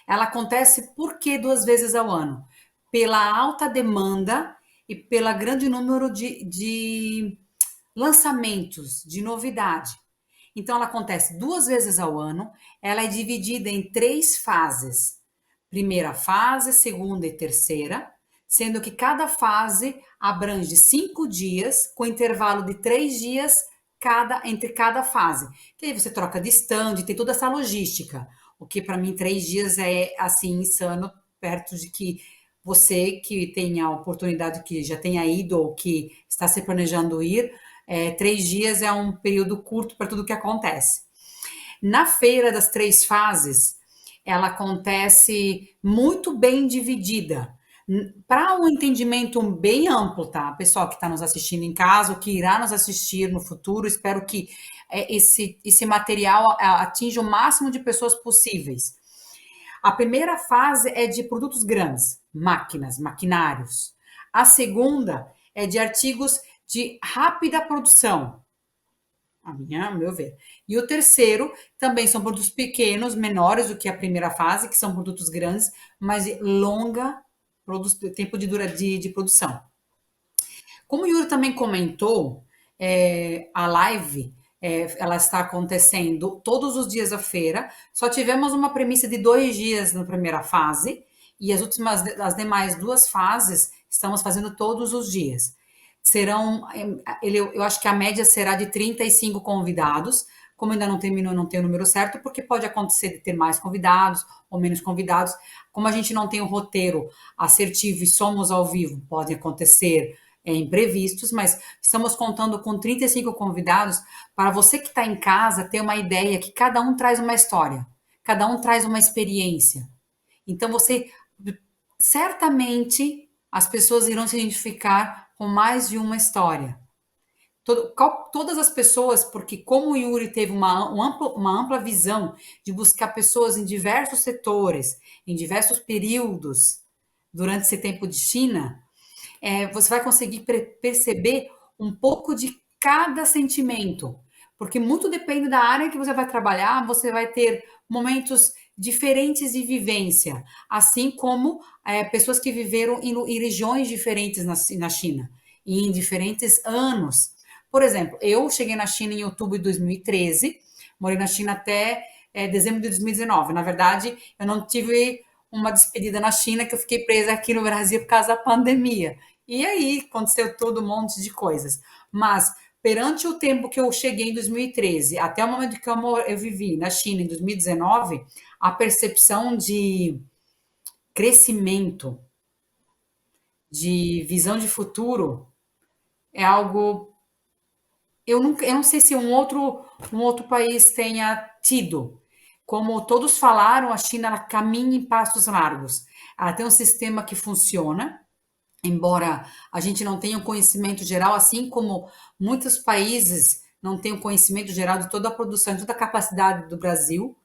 Ela acontece por que 2 vezes ao ano? Pela alta demanda e pelo grande número de lançamentos, de novidade. Então, ela acontece 2 vezes ao ano, ela é dividida em 3 fases. Primeira fase, segunda e terceira, sendo que cada fase abrange 5 dias, com intervalo de 3 dias entre cada fase. Que aí você troca de stand, tem toda essa logística. O que para mim 3 dias é assim insano, perto de que você que tem a oportunidade, que já tenha ido ou que está se planejando ir, 3 dias é um período curto para tudo que acontece. Na feira das 3 fases, ela acontece muito bem dividida. Para um entendimento bem amplo, tá? Pessoal que está nos assistindo em casa, ou que irá nos assistir no futuro, espero que esse material atinja o máximo de pessoas possíveis. A primeira fase é de produtos grandes, máquinas, maquinários. A segunda é de artigos de rápida produção, a meu ver. E o terceiro também são produtos pequenos, menores do que a primeira fase, que são produtos grandes, mas de longa tempo de produção. Como o Yuri também comentou, a live ela está acontecendo todos os dias da feira. Só tivemos uma premissa de 2 dias na primeira fase e as demais 2 fases estamos fazendo todos os dias. Serão, eu acho que a média será de 35 convidados. Como ainda não terminou, não tem o número certo, porque pode acontecer de ter mais convidados ou menos convidados. Como a gente não tem o roteiro assertivo e somos ao vivo, pode acontecer imprevistos, mas estamos contando com 35 convidados para você que está em casa ter uma ideia que cada um traz uma história, cada um traz uma experiência. Então você certamente as pessoas irão se identificar com mais de uma história. Todas as pessoas, porque como o Yuri teve uma ampla visão de buscar pessoas em diversos setores, em diversos períodos durante esse tempo de China, você vai conseguir perceber um pouco de cada sentimento, porque muito depende da área que você vai trabalhar, você vai ter momentos diferentes de vivência, assim como pessoas que viveram em regiões diferentes na China e em diferentes anos. Por exemplo, eu cheguei na China em outubro de 2013, morei na China até dezembro de 2019. Na verdade, eu não tive uma despedida na China, que eu fiquei presa aqui no Brasil por causa da pandemia. E aí aconteceu todo um monte de coisas. Mas perante o tempo que eu cheguei em 2013, até o momento que eu vivi na China em 2019, a percepção de crescimento, de visão de futuro, é algo. Eu não sei se um outro país tenha tido. Como todos falaram, a China ela caminha em passos largos. Ela tem um sistema que funciona, embora a gente não tenha um conhecimento geral, assim como muitos países não têm o conhecimento geral de toda a produção, de toda a capacidade do Brasil.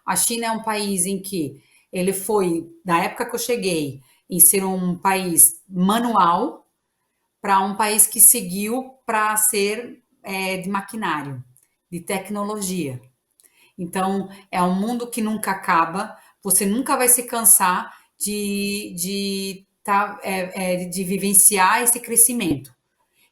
A China é um país em que ele foi, na época que eu cheguei, em ser um país manual, para um país que seguiu para ser de maquinário, de tecnologia. Então, é um mundo que nunca acaba, você nunca vai se cansar de vivenciar esse crescimento.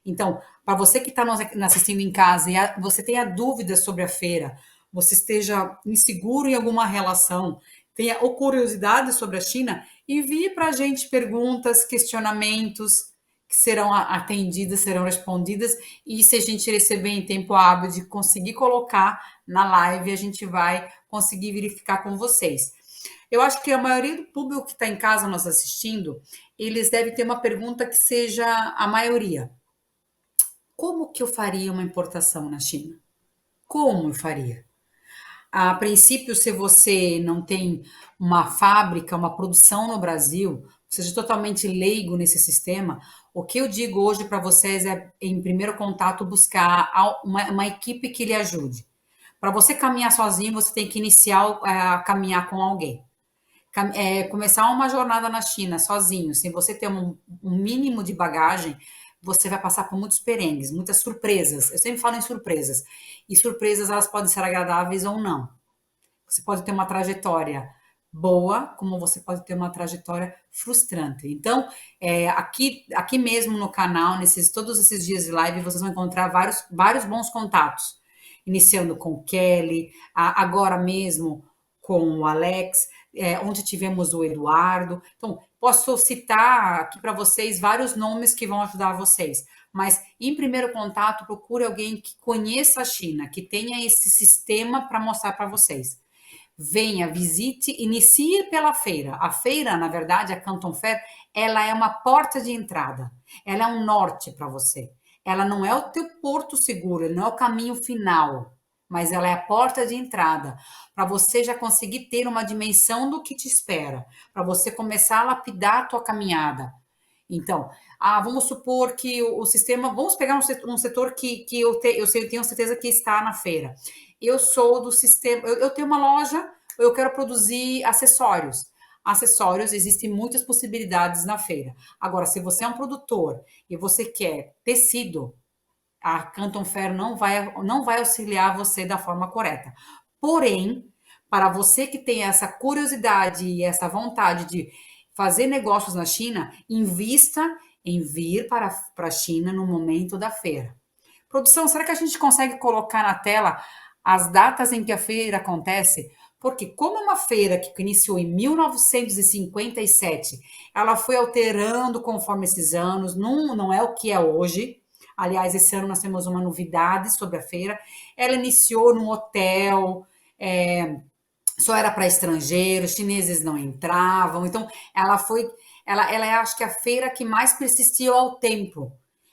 Então, para você que está nos assistindo em casa e você tenha dúvidas sobre a feira, você esteja inseguro em alguma relação, tenha ou curiosidade sobre a China, envie para a gente perguntas, questionamentos que serão atendidas, serão respondidas, e se a gente receber em tempo hábil de conseguir colocar na live, a gente vai conseguir verificar com vocês. Eu acho que a maioria do público que está em casa nos assistindo, eles devem ter uma pergunta que seja a maioria. Como que eu faria uma importação na China? Como eu faria? A princípio, se você não tem uma fábrica, uma produção no Brasil, seja totalmente leigo nesse sistema, o que eu digo hoje para vocês é, em primeiro contato, buscar uma equipe que lhe ajude. Para você caminhar sozinho, você tem que iniciar a caminhar com alguém. Começar uma jornada na China sozinho, sem você ter um mínimo de bagagem, você vai passar por muitos perengues, muitas surpresas. Eu sempre falo em surpresas. E surpresas, elas podem ser agradáveis ou não. Você pode ter uma trajetória boa, como você pode ter uma trajetória frustrante. Então, aqui mesmo no canal, todos esses dias de live, vocês vão encontrar vários bons contatos. Iniciando com o Kelly, agora mesmo com o Alex, onde tivemos o Eduardo. Então, posso citar aqui para vocês vários nomes que vão ajudar vocês. Mas, em primeiro contato, procure alguém que conheça a China, que tenha esse sistema para mostrar para vocês. Venha, visite, inicie pela feira. A feira, na verdade, a Canton Fair, ela é uma porta de entrada. Ela é um norte para você. Ela não é o teu porto seguro, ele não é o caminho final, mas ela é a porta de entrada para você já conseguir ter uma dimensão do que te espera, para você começar a lapidar a tua caminhada. Então, vamos supor que o sistema, vamos pegar um setor que eu tenho certeza que está na feira. Eu sou do sistema, eu tenho uma loja, eu quero produzir acessórios. Acessórios, existem muitas possibilidades na feira. Agora, se você é um produtor e você quer tecido, a Canton Fair não vai auxiliar você da forma correta. Porém, para você que tem essa curiosidade e essa vontade de fazer negócios na China, invista em vir para a China no momento da feira. Produção, será que a gente consegue colocar na tela as datas em que a feira acontece? Porque como é uma feira que iniciou em 1957, ela foi alterando conforme esses anos, não é o que é hoje. Aliás, esse ano nós temos uma novidade sobre a feira. Ela iniciou num hotel, só era para estrangeiros, chineses não entravam. Então, ela é, acho que a feira que mais persistiu ao tempo.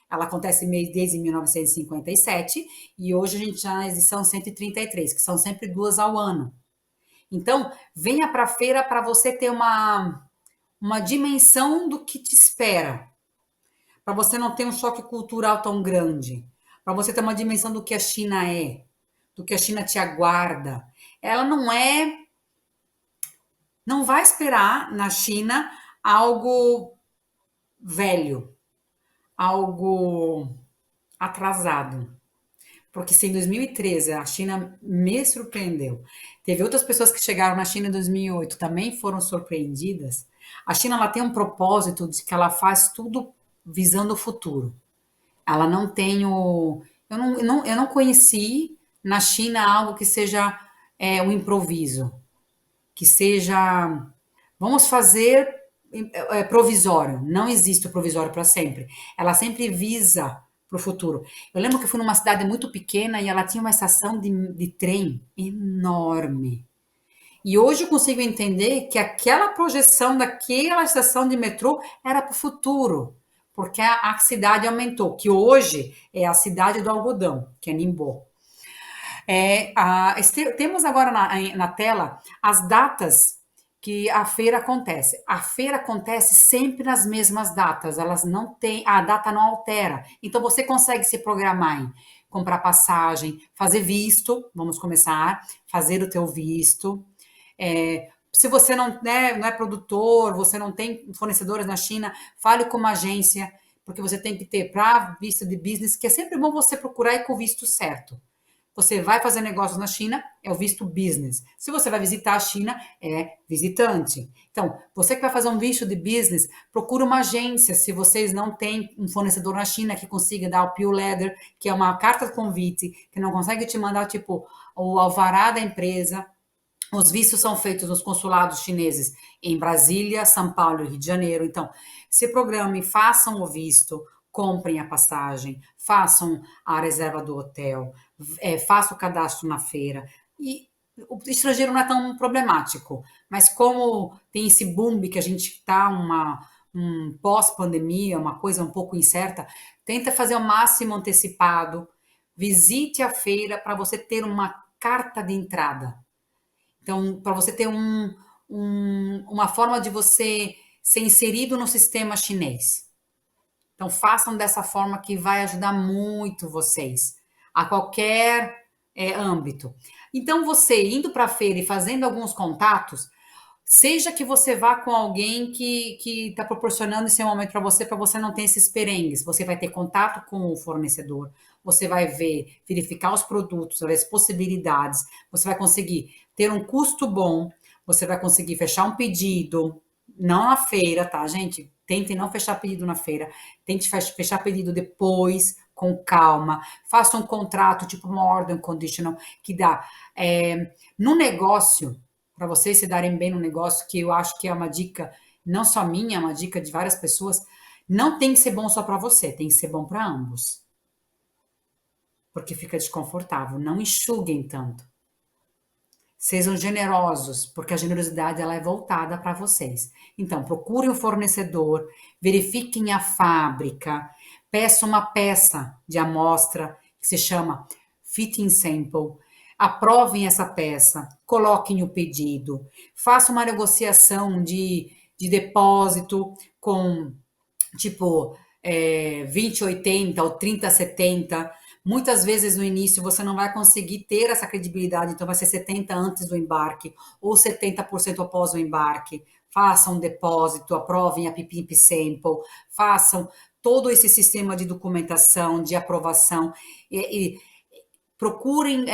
Ela acontece desde 1957 e hoje a gente já na edição 133, que são sempre duas ao ano. Então, venha para a feira para você ter uma dimensão do que te espera, para você não ter um choque cultural tão grande, para você ter uma dimensão do que a China é, do que a China te aguarda. Ela não vai esperar na China algo velho, algo atrasado. Porque se em 2013 a China me surpreendeu, teve outras pessoas que chegaram na China em 2008 também foram surpreendidas. A China ela tem um propósito de que ela faz tudo visando o futuro. Ela não tem o. Eu não conheci na China algo que seja um improviso, que seja. Vamos fazer provisório. Não existe o provisório para sempre. Ela sempre visa para o futuro. Eu lembro que eu fui numa cidade muito pequena e ela tinha uma estação de trem enorme. E hoje eu consigo entender que aquela projeção daquela estação de metrô era para o futuro, porque a cidade aumentou, que hoje é a cidade do algodão, que é Ningbo. Temos agora na tela as datas que a feira acontece. A feira acontece sempre nas mesmas datas, elas não têm, a data não altera. Então você consegue se programar em comprar passagem, fazer visto, vamos começar, fazer o teu visto. Se você não é produtor, você não tem fornecedores na China, fale com uma agência, porque você tem que ter para visto de business, que é sempre bom você procurar e com o visto certo. Você vai fazer negócios na China, é o visto business. Se você vai visitar a China, é visitante. Então, você que vai fazer um visto de business, procura uma agência. Se vocês não têm um fornecedor na China que consiga dar o PO Letter, que é uma carta de convite, que não consegue te mandar, tipo, o alvará da empresa. Os vistos são feitos nos consulados chineses em Brasília, São Paulo e Rio de Janeiro. Então, se programem, façam o visto, comprem a passagem, façam a reserva do hotel, façam o cadastro na feira. E o estrangeiro não é tão problemático, mas como tem esse boom que a gente está um pós-pandemia, uma coisa um pouco incerta, tenta fazer o máximo antecipado, visite a feira para você ter uma carta de entrada. Então, para você ter uma forma de você ser inserido no sistema chinês. Então, façam dessa forma que vai ajudar muito vocês a qualquer âmbito. Então, você indo para a feira e fazendo alguns contatos, seja que você vá com alguém que está proporcionando esse momento para você não ter esses perengues. Você vai ter contato com o fornecedor, você vai verificar os produtos, as possibilidades, você vai conseguir ter um custo bom, você vai conseguir fechar um pedido, não na feira, tá, gente? Tentem não fechar pedido na feira. Tente fechar pedido depois, com calma. Faça um contrato, tipo uma order conditional, que dá. No negócio, para vocês se darem bem no negócio, que eu acho que é uma dica, não só minha, é uma dica de várias pessoas, não tem que ser bom só para você, tem que ser bom para ambos. Porque fica desconfortável. Não enxuguem tanto. Sejam generosos, porque a generosidade ela é voltada para vocês. Então, procure um fornecedor, verifiquem a fábrica, peça uma peça de amostra que se chama fitting sample, aprovem essa peça, coloquem o pedido, faça uma negociação de depósito com tipo 20-80 ou 30-70. Muitas vezes no início você não vai conseguir ter essa credibilidade, então vai ser 70 antes do embarque ou 70% após o embarque. Façam um depósito, aprovem a PIPIP Sample, façam todo esse sistema de documentação, de aprovação e procurem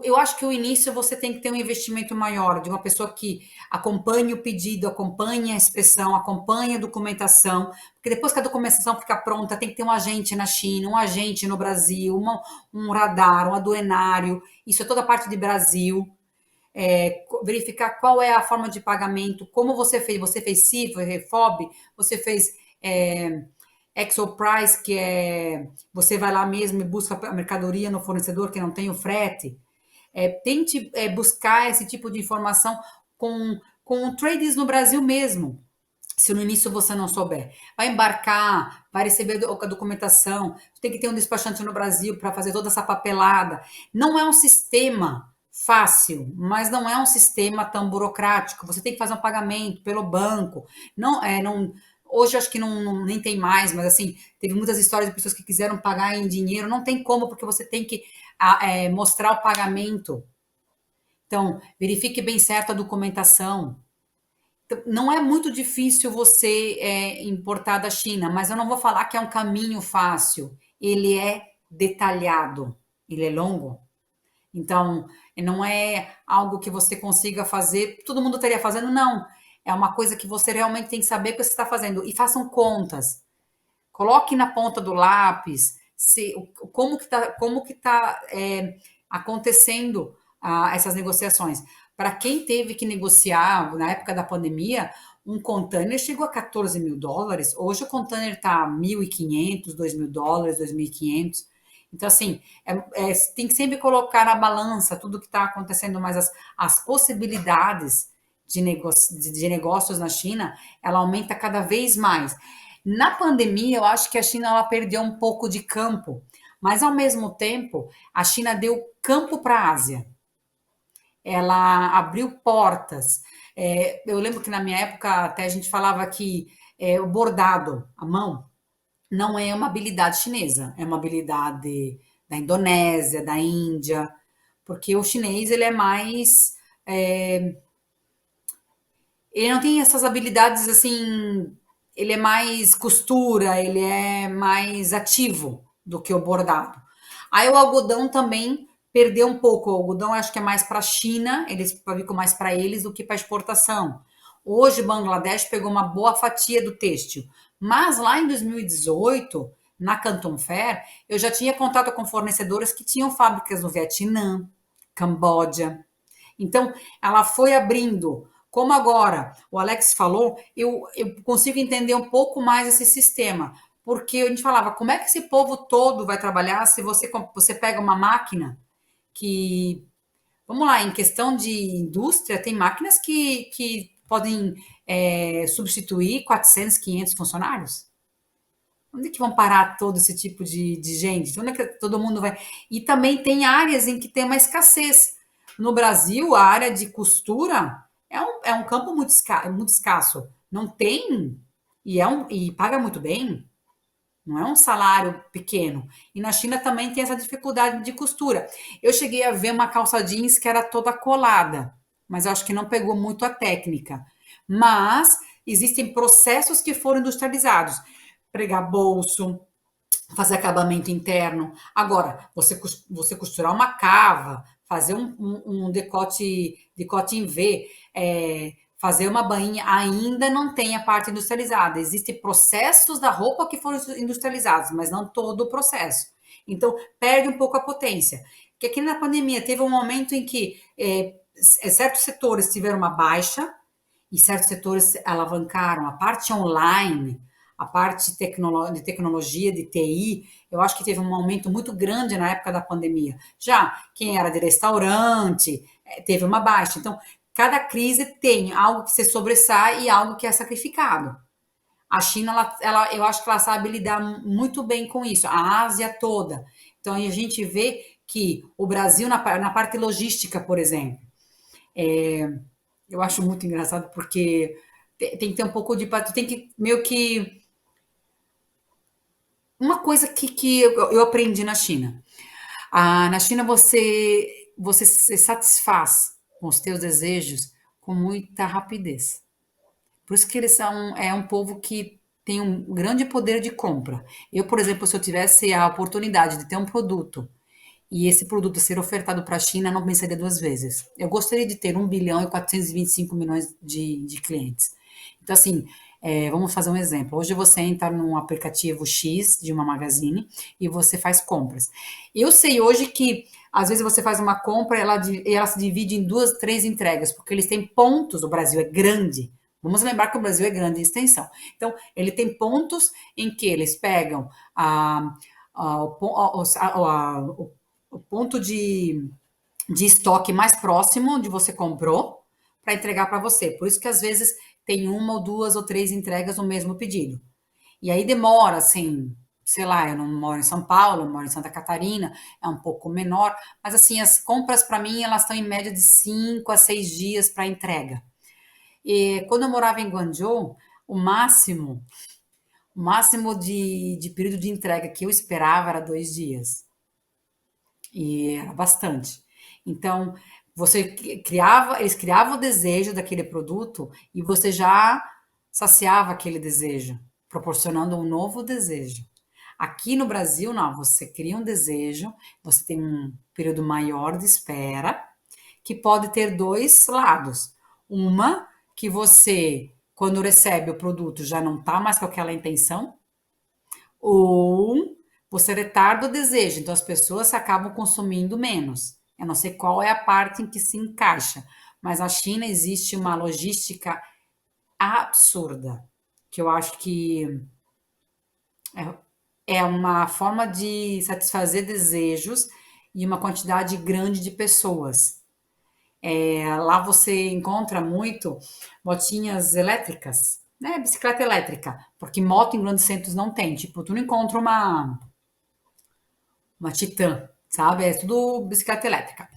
eu acho que o início você tem que ter um investimento maior, de uma pessoa que acompanhe o pedido, acompanhe a inspeção, acompanhe a documentação, porque depois que a documentação fica pronta, tem que ter um agente na China, um agente no Brasil, um radar, um aduanário, isso é toda a parte de Brasil. Verificar qual é a forma de pagamento, como você fez CIF, FOB, você fez ExoPrice, que é você vai lá mesmo e busca a mercadoria no fornecedor que não tem o frete. Tente buscar esse tipo de informação com trades no Brasil mesmo. Se no início você não souber, vai embarcar, vai receber a documentação, tem que ter um despachante no Brasil para fazer toda essa papelada. Não é um sistema fácil, mas não é um sistema tão burocrático. Você tem que fazer um pagamento pelo banco. Não, hoje acho que nem tem mais, mas assim, teve muitas histórias de pessoas que quiseram pagar em dinheiro. Não tem como, porque você tem que mostrar o pagamento. Então, verifique bem certo a documentação. Então, não é muito difícil você importar da China, mas eu não vou falar que é um caminho fácil. Ele é detalhado, ele é longo. Então, não é algo que você consiga fazer, todo mundo estaria fazendo, não. É uma coisa que você realmente tem que saber o que você está fazendo. E façam contas. Coloque na ponta do lápis como que tá acontecendo essas negociações. Para quem teve que negociar na época da pandemia, um container chegou a US$ 14.000. Hoje o container está 1.500, US$ 2.000, 2.500. Então, assim, tem que sempre colocar na balança tudo que está acontecendo, mas as possibilidades de negócios na China, ela aumenta cada vez mais. Na pandemia, eu acho que a China ela perdeu um pouco de campo, mas ao mesmo tempo, a China deu campo para a Ásia. Ela abriu portas. Eu lembro que na minha época até a gente falava que o bordado à mão não é uma habilidade chinesa, é uma habilidade da Indonésia, da Índia, porque o chinês ele é mais ele não tem essas habilidades assim, ele é mais costura, ele é mais ativo do que o bordado. Aí o algodão também perdeu um pouco. O algodão eu acho que é mais para a China, eles fabricam mais para eles do que para exportação. Hoje, Bangladesh pegou uma boa fatia do têxtil, mas lá em 2018, na Canton Fair, eu já tinha contato com fornecedores que tinham fábricas no Vietnã, Camboja. Então, ela foi abrindo. Como agora o Alex falou, eu consigo entender um pouco mais esse sistema. Porque a gente falava, como é que esse povo todo vai trabalhar se você pega uma máquina que, vamos lá, em questão de indústria, tem máquinas que podem substituir 400, 500 funcionários? Onde é que vão parar todo esse tipo de gente? Onde é que todo mundo vai? E também tem áreas em que tem uma escassez. No Brasil, a área de costura é um campo muito escasso. Não tem, e paga muito bem, não é um salário pequeno. E na China também tem essa dificuldade de costura. Eu cheguei a ver uma calça jeans que era toda colada, mas eu acho que não pegou muito a técnica. Mas existem processos que foram industrializados. Pregar bolso, fazer acabamento interno. Agora, você costurar uma cava, fazer um decote em V, fazer uma bainha, ainda não tem a parte industrializada. Existem processos da roupa que foram industrializados, mas não todo o processo. Então, perde um pouco a potência. Porque aqui na pandemia teve um momento em que certos setores tiveram uma baixa, e certos setores alavancaram. A parte online, a parte de tecnologia, de TI, eu acho que teve um aumento muito grande na época da pandemia. Já quem era de restaurante, teve uma baixa. Então, cada crise tem algo que se sobressai e algo que é sacrificado. A China, eu acho que ela sabe lidar muito bem com isso, a Ásia toda. Então, a gente vê que o Brasil, na parte logística, por exemplo, eu acho muito engraçado porque tem que ter um pouco de. Tu tem que meio que. Uma coisa que eu aprendi na China. Na China você se satisfaz com os teus desejos com muita rapidez. Por isso que eles é um povo que tem um grande poder de compra. Eu, por exemplo, se eu tivesse a oportunidade de ter um produto e esse produto ser ofertado para a China, não pensaria duas vezes. Eu gostaria de ter 1,425 bilhão de clientes. Então, assim, vamos fazer um exemplo. Hoje você entra num aplicativo X de uma Magazine e você faz compras. Eu sei hoje que às vezes você faz uma compra e ela se divide em duas, três entregas, porque eles têm pontos, o Brasil é grande. Vamos lembrar que o Brasil é grande em extensão. Então, ele tem pontos em que eles pegam o ponto de estoque mais próximo onde você comprou para entregar para você. Por isso que às vezes tem uma ou duas ou três entregas no mesmo pedido. E aí demora, assim, sei lá, eu não moro em São Paulo, eu moro em Santa Catarina, é um pouco menor, mas assim, as compras para mim, elas estão em média de 5 a 6 dias para entrega. E quando eu morava em Guangzhou, o máximo, o máximo de período de entrega que eu esperava era 2 dias. E era bastante. Então, eles criavam o desejo daquele produto e você já saciava aquele desejo, proporcionando um novo desejo. Aqui no Brasil, não, você cria um desejo, você tem um período maior de espera, que pode ter dois lados. Uma, que você, quando recebe o produto, já não está mais com aquela intenção, ou você retarda o desejo, então as pessoas acabam consumindo menos. Eu não sei qual é a parte em que se encaixa, mas na China existe uma logística absurda, que eu acho que é uma forma de satisfazer desejos e uma quantidade grande de pessoas. Lá você encontra muito motinhas elétricas, né? Bicicleta elétrica, porque moto em grandes centros não tem. Tipo, tu não encontra uma Titan, sabe? É tudo bicicleta elétrica.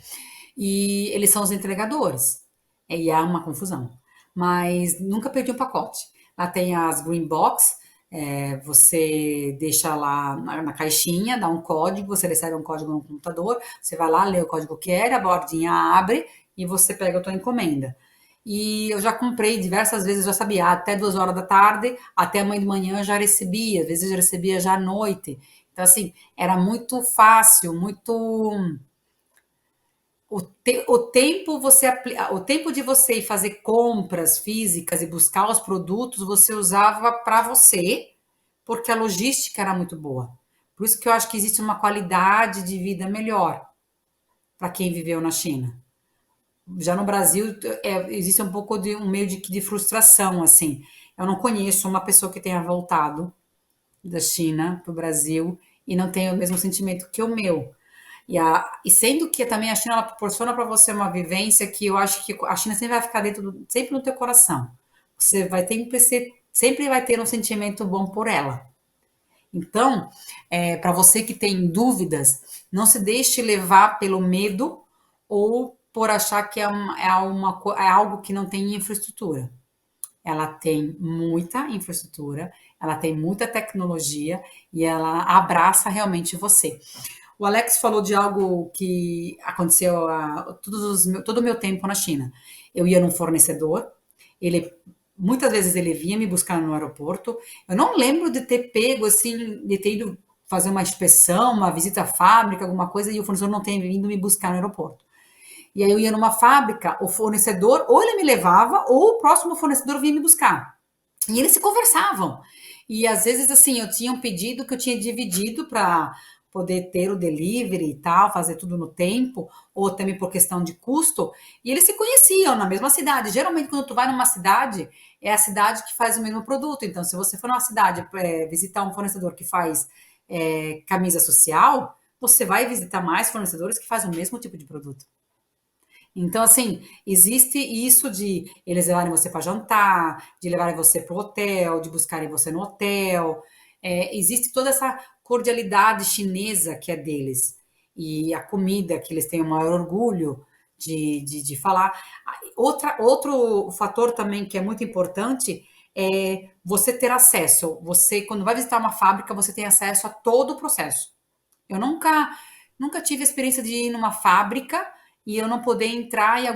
E eles são os entregadores. E é uma confusão. Mas nunca perdi um pacote. Lá tem as Green Box, você deixa lá na caixinha, dá um código, você recebe um código no computador, você vai lá, lê o código que era, a bordinha abre e você pega a tua encomenda. E eu já comprei diversas vezes, já sabia, até 2 horas da tarde, até amanhã de manhã eu já recebia, às vezes eu já recebia já à noite. Então, assim, era muito fácil, muito. O tempo de você ir fazer compras físicas e buscar os produtos, você usava para você, porque a logística era muito boa. Por isso que eu acho que existe uma qualidade de vida melhor para quem viveu na China. Já no Brasil, existe um pouco de um meio de frustração, assim. Eu não conheço uma pessoa que tenha voltado da China para o Brasil e não tenha o mesmo sentimento que o meu. E sendo que também a China ela proporciona para você uma vivência que eu acho que a China sempre vai ficar sempre no teu coração. Você vai sempre vai ter um sentimento bom por ela. Então, para você que tem dúvidas, não se deixe levar pelo medo ou por achar que é algo que não tem infraestrutura. Ela tem muita infraestrutura, ela tem muita tecnologia e ela abraça realmente você. O Alex falou de algo que aconteceu todo o meu tempo na China. Eu ia num fornecedor, ele muitas vezes ele vinha me buscar no aeroporto. Eu não lembro de ter pego assim, de ter ido fazer uma inspeção, uma visita à fábrica, alguma coisa, e o fornecedor não ter vindo me buscar no aeroporto. E aí eu ia numa fábrica, o fornecedor, ou ele me levava, ou o próximo fornecedor vinha me buscar. E eles se conversavam. E às vezes, assim, eu tinha um pedido que eu tinha dividido para poder ter o delivery e tal, fazer tudo no tempo, ou também por questão de custo, e eles se conheciam na mesma cidade. Geralmente, quando tu vai numa cidade, é a cidade que faz o mesmo produto. Então, se você for numa cidade visitar um fornecedor que faz camisa social, você vai visitar mais fornecedores que fazem o mesmo tipo de produto. Então, assim, existe isso de eles levarem você para jantar, de levarem você para o hotel, de buscarem você no hotel. Existe toda essa cordialidade chinesa que é deles. E a comida que eles têm o maior orgulho de falar. Outro fator também que é muito importante é você ter acesso. Você, quando vai visitar uma fábrica, você tem acesso a todo o processo. Eu nunca tive a experiência de ir numa fábrica e eu não poder entrar em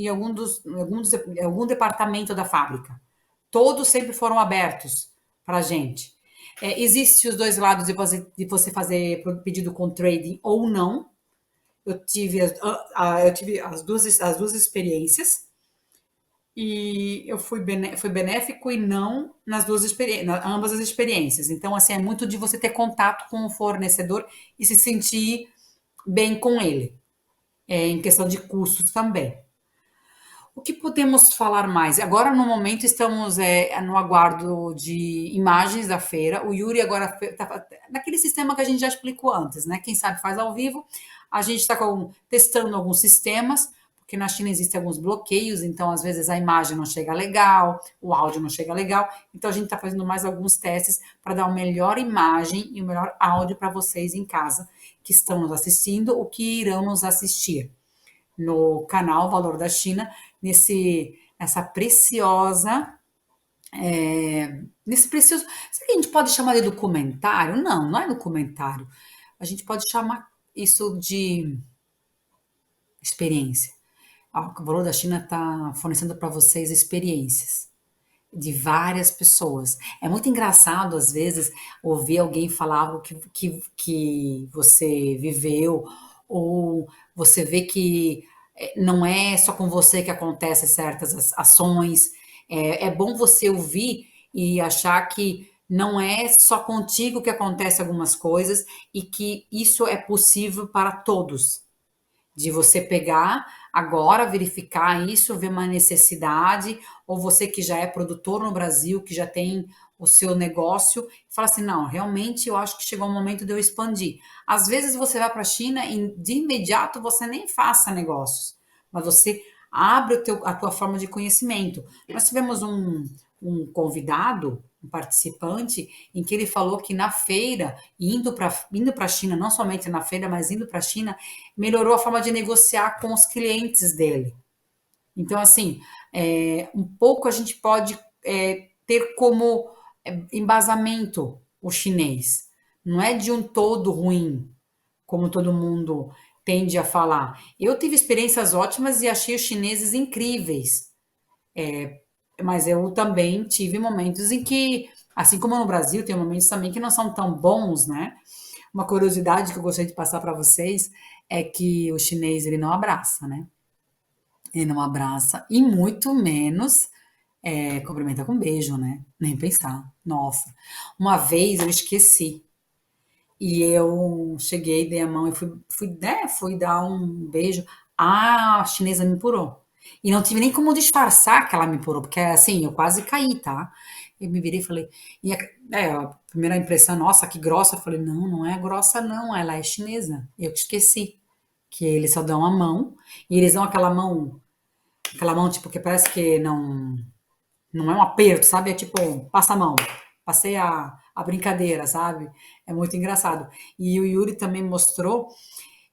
algum departamento da fábrica. Todos sempre foram abertos para a gente. Existe os dois lados de você fazer pedido com trading ou não. Eu tive as duas experiências e eu fui benéfico e não nas ambas as experiências. Então, assim, é muito de você ter contato com o fornecedor e se sentir bem com ele, em questão de custos também. O que podemos falar mais? Agora, no momento, estamos no aguardo de imagens da feira. O Yuri agora está naquele sistema que a gente já explicou antes, né? Quem sabe faz ao vivo. A gente está testando alguns sistemas, porque na China existem alguns bloqueios, então às vezes a imagem não chega legal, o áudio não chega legal. Então a gente está fazendo mais alguns testes para dar uma melhor imagem e o melhor áudio para vocês em casa que estão nos assistindo ou que irão nos assistir no canal Valor da China, nessa preciosa, nesse precioso. Será que a gente pode chamar de documentário? Não, não é documentário. A gente pode chamar isso de experiência. O Valor da China está fornecendo para vocês experiências de várias pessoas. É muito engraçado, às vezes, ouvir alguém falar algo que você viveu, ou você vê que não é só com você que acontecem certas ações. É bom você ouvir e achar que não é só contigo que acontecem algumas coisas e que isso é possível para todos de você pegar agora, verificar isso, ver uma necessidade, ou você que já é produtor no Brasil, que já tem o seu negócio, fala assim, não, realmente eu acho que chegou o momento de eu expandir. Às vezes você vai para a China e de imediato você nem faça negócios, mas você abre a tua forma de conhecimento. Nós tivemos um convidado, um participante, em que ele falou que na feira, indo para a China, não somente na feira, mas indo para a China, melhorou a forma de negociar com os clientes dele. Então, assim, um pouco a gente pode ter como embasamento o chinês. Não é de um todo ruim, como todo mundo tende a falar. Eu tive experiências ótimas e achei os chineses incríveis, mas eu também tive momentos em que, assim como no Brasil, tem momentos também que não são tão bons, né? Uma curiosidade que eu gostaria de passar para vocês é que o chinês ele não abraça, né? Ele não abraça e muito menos cumprimenta com beijo, né? Nem pensar. Nossa, uma vez eu esqueci e eu cheguei, dei a mão e fui dar um beijo. A chinesa me empurrou. E não tive nem como disfarçar que ela me empurrou, porque assim, eu quase caí, tá? Eu me virei e falei. A primeira impressão, nossa, que grossa. Eu falei, não, não é grossa, não, ela é chinesa. Eu que esqueci que eles só dão a mão, e eles dão aquela mão, tipo, que parece que não é um aperto, sabe? É tipo, passa a mão. Passei a brincadeira, sabe? É muito engraçado. E o Yuri também mostrou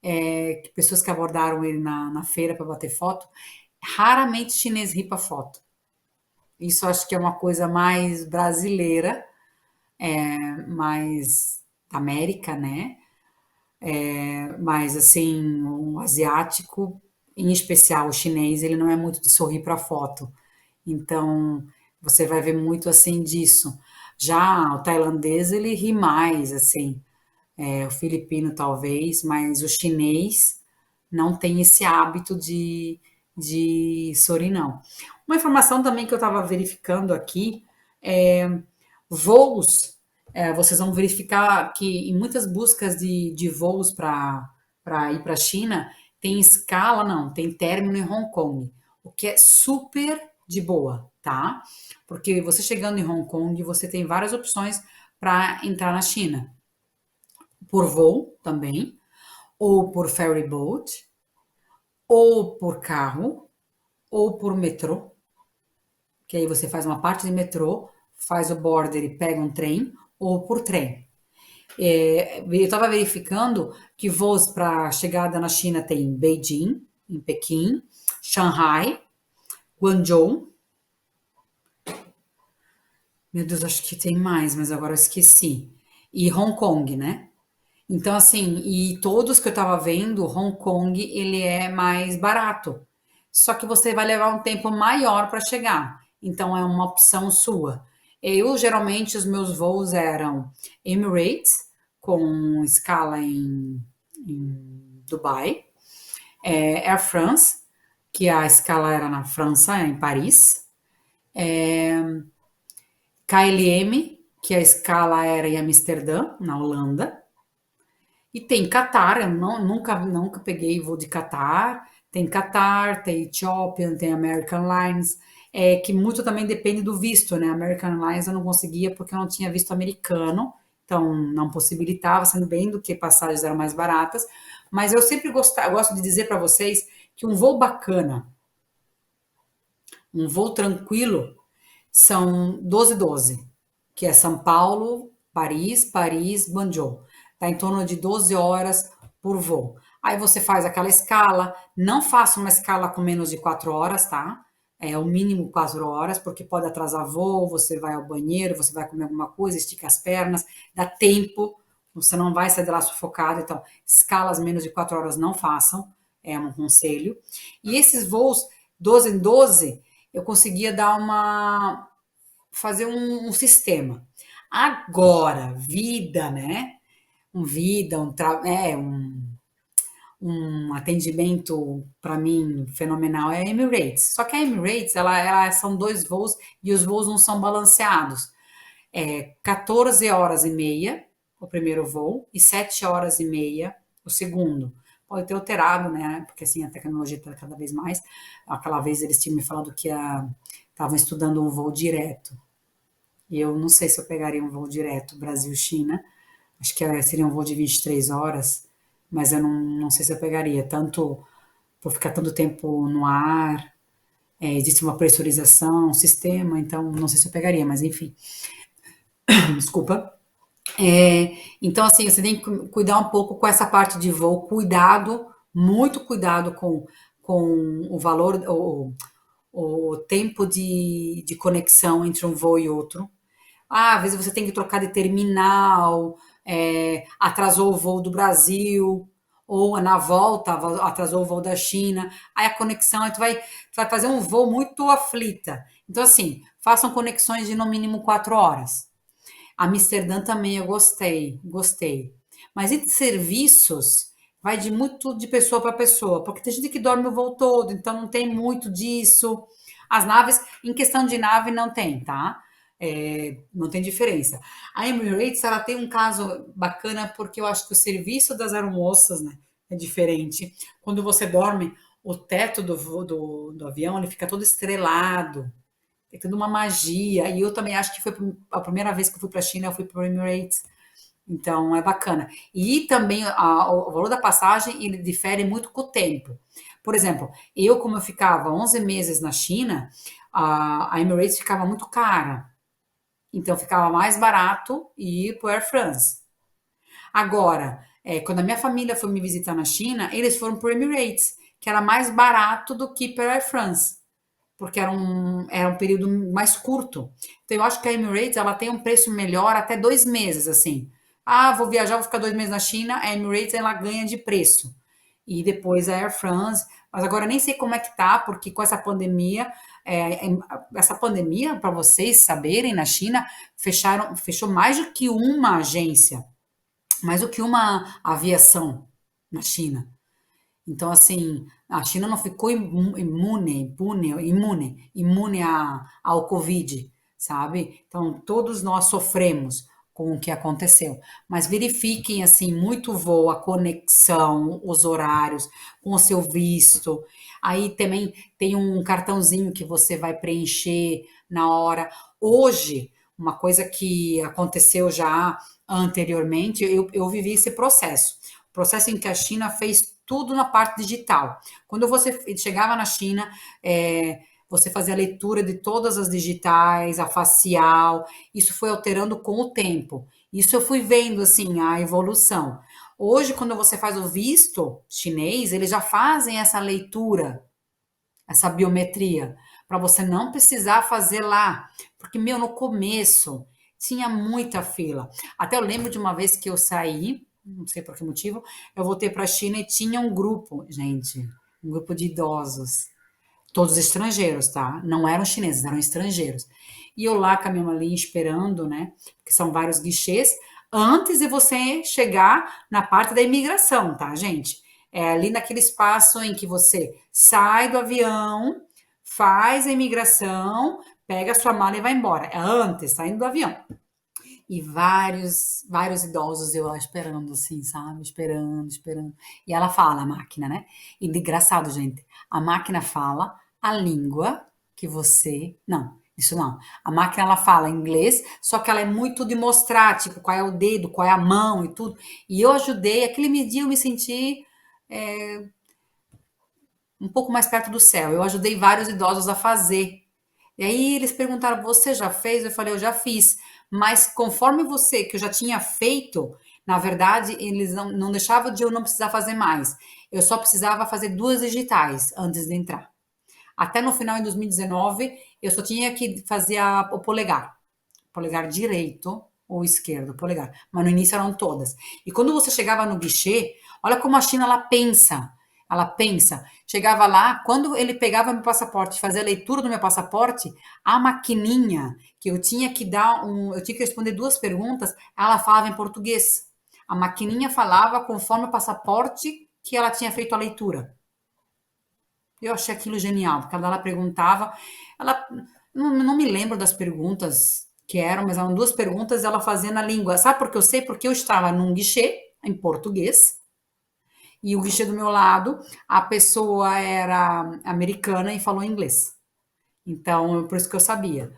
que pessoas que abordaram ele na feira para bater foto, raramente chinês ri para foto. Isso acho que é uma coisa mais brasileira, mais da América, né? Mas assim, o asiático, em especial o chinês, ele não é muito de sorrir para foto. Então, você vai ver muito assim disso. Já o tailandês, ele ri mais, assim, o filipino talvez, mas o chinês, não tem esse hábito de sorrir, não. Uma informação também que eu estava verificando aqui é voos. Vocês vão verificar que em muitas buscas de voos para ir para a China, tem escala, não, tem término em Hong Kong, o que é super de boa, tá? Porque você chegando em Hong Kong, você tem várias opções para entrar na China, por voo também, ou por ferry boat, ou por carro, ou por metrô, que aí você faz uma parte de metrô, faz o border e pega um trem, ou por trem. Eu estava verificando que voos para chegada na China tem Beijing, em Pequim, Shanghai, Guangzhou, meu Deus, acho que tem mais, mas agora eu esqueci. E Hong Kong, né? Então, assim, e todos que eu tava vendo, Hong Kong, ele é mais barato. Só que você vai levar um tempo maior para chegar. Então, é uma opção sua. Eu, geralmente, os meus voos eram Emirates, com escala em Dubai, Air France, que a escala era na França, em Paris, KLM, que a escala era em Amsterdã, na Holanda, e tem Qatar, eu nunca peguei voo de Qatar. Tem Qatar, tem Ethiopian, tem American Airlines, que muito também depende do visto, né? American Airlines eu não conseguia porque eu não tinha visto americano, então não possibilitava, sendo bem do que passagens eram mais baratas. Mas eu sempre gosto de dizer para vocês que um voo bacana, um voo tranquilo, são 12 que é São Paulo, Paris, Paris, Banjul. Tá em torno de 12 horas por voo. Aí você faz aquela escala, não faça uma escala com menos de 4 horas, tá? É o mínimo 4 horas, porque pode atrasar voo, você vai ao banheiro, você vai comer alguma coisa, estica as pernas, dá tempo, você não vai sair de lá sufocado. Então, escalas menos de 4 horas não façam, é um conselho. E esses voos 12 em 12, eu conseguia dar fazer um sistema. Agora, vida, né? Um atendimento para mim fenomenal é a Emirates. Só que a Emirates, ela são dois voos e os voos não são balanceados. 14 horas e meia o primeiro voo e 7 horas e meia o segundo. Pode ter alterado, né? Porque assim a tecnologia está cada vez mais. Aquela vez eles tinham me falado que estavam estudando um voo direto. E eu não sei se eu pegaria um voo direto Brasil-China. Acho que seria um voo de 23 horas, mas eu não sei se eu pegaria, tanto por ficar tanto tempo no ar, existe uma pressurização, um sistema, então não sei se eu pegaria, mas enfim, desculpa. Então, assim, você tem que cuidar um pouco com essa parte de voo, cuidado, muito cuidado com o valor, o tempo de conexão entre um voo e outro. Às vezes você tem que trocar de terminal, atrasou o voo do Brasil, ou na volta atrasou o voo da China, aí a conexão, aí tu vai fazer um voo muito aflita. Então, assim, façam conexões de no mínimo 4 horas. Amsterdã também eu gostei. Mas entre serviços, vai de muito de pessoa para pessoa, porque tem gente que dorme o voo todo, então não tem muito disso. As naves, em questão de nave, não tem, tá? Não tem diferença. A Emirates, ela tem um caso bacana, porque eu acho que o serviço das aeromoças, né, é diferente. Quando você dorme, o teto do avião, ele fica todo estrelado. Tem toda uma magia. E eu também acho que foi a primeira vez que eu fui para a China, eu fui para o Emirates. Então é bacana. E também o valor da passagem ele difere muito com o tempo. Por exemplo, como eu ficava 11 meses na China, a Emirates ficava muito cara. Então ficava mais barato ir para o Air France. Agora, quando a minha família foi me visitar na China, eles foram para o Emirates, que era mais barato do que para a Air France porque era um período mais curto. Então, eu acho que a Emirates ela tem um preço melhor até 2 meses, assim. Ah, vou viajar, vou ficar 2 meses na China, a Emirates ela ganha de preço. E depois a Air France, mas agora nem sei como é que tá, porque com essa pandemia, para vocês saberem, na China, fechou mais do que uma agência, mais do que uma aviação na China. Então, assim, a China não ficou imune ao Covid, sabe? Então, todos nós sofremos com o que aconteceu. Mas verifiquem, assim, muito voo, a conexão, os horários, com o seu visto. Aí também tem um cartãozinho que você vai preencher na hora. Hoje, uma coisa que aconteceu já anteriormente, eu vivi esse processo. O processo em que a China fez tudo na parte digital. Quando você chegava na China, você fazia a leitura de todas as digitais, a facial, isso foi alterando com o tempo. Isso eu fui vendo, assim, a evolução. Hoje, quando você faz o visto chinês, eles já fazem essa leitura, essa biometria, para você não precisar fazer lá. Porque, meu, no começo tinha muita fila. Até eu lembro de uma vez que eu saí, não sei por que motivo, eu voltei para a China e tinha um grupo, gente, um grupo de idosos, todos estrangeiros, tá? Não eram chineses, eram estrangeiros. E eu lá com a minha malinha esperando, né? Que são vários guichês, antes de você chegar na parte da imigração, tá, gente? É ali naquele espaço em que você sai do avião, faz a imigração, pega a sua mala e vai embora. É antes, saindo do avião. E vários idosos eu lá esperando, assim, sabe? Esperando, esperando. E ela fala, a máquina, né? E engraçado, gente. A máquina fala a língua que você. Não, isso não. A máquina ela fala inglês, só que ela é muito de mostrar, tipo, qual é o dedo, qual é a mão e tudo. E eu ajudei, aquele dia eu me senti um pouco mais perto do céu. Eu ajudei vários idosos a fazer. E aí eles perguntaram: você já fez? Eu falei: eu já fiz. Mas conforme você, que eu já tinha feito, na verdade, eles não deixavam de eu não precisar fazer mais. Eu só precisava fazer duas digitais antes de entrar. Até no final, em 2019, eu só tinha que fazer o polegar direito ou esquerdo, polegar. Mas no início eram todas. E quando você chegava no guichê, olha como a China ela pensa. Ela pensa. Chegava lá, quando ele pegava meu passaporte, fazia a leitura do meu passaporte, a maquininha que eu tinha que eu tinha que responder duas perguntas, ela falava em português. A maquininha falava conforme o passaporte que ela tinha feito a leitura. Eu achei aquilo genial, porque ela perguntava, ela não me lembro das perguntas que eram, mas eram duas perguntas ela fazia na língua. Sabe por que eu sei? Porque eu estava num guichê em português e o guichê do meu lado, a pessoa era americana e falou inglês. Então, por isso que eu sabia.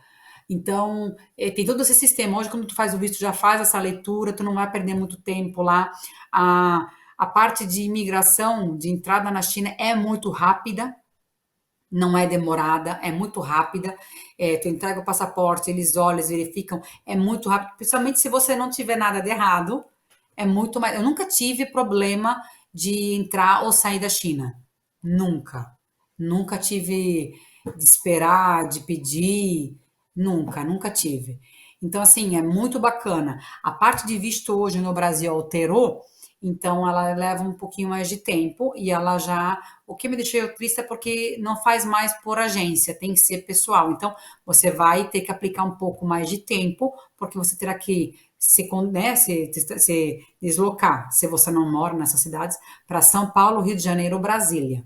Então, tem todo esse sistema. Hoje, quando tu faz o visto, já faz essa leitura, tu não vai perder muito tempo lá. A parte de imigração, de entrada na China é muito rápida, não é demorada, é muito rápida. Tu entrega o passaporte, eles olham, eles verificam, é muito rápido, principalmente se você não tiver nada de errado, é muito mais. Eu nunca tive problema de entrar ou sair da China. Nunca. Nunca tive de esperar, de pedir, nunca tive. Então, assim, é muito bacana. A parte de visto hoje no Brasil alterou, então ela leva um pouquinho mais de tempo e ela já. O que me deixou triste é porque não faz mais por agência, tem que ser pessoal. Então, você vai ter que aplicar um pouco mais de tempo, porque você terá que se deslocar, se você não mora nessas cidades, para São Paulo, Rio de Janeiro ou Brasília.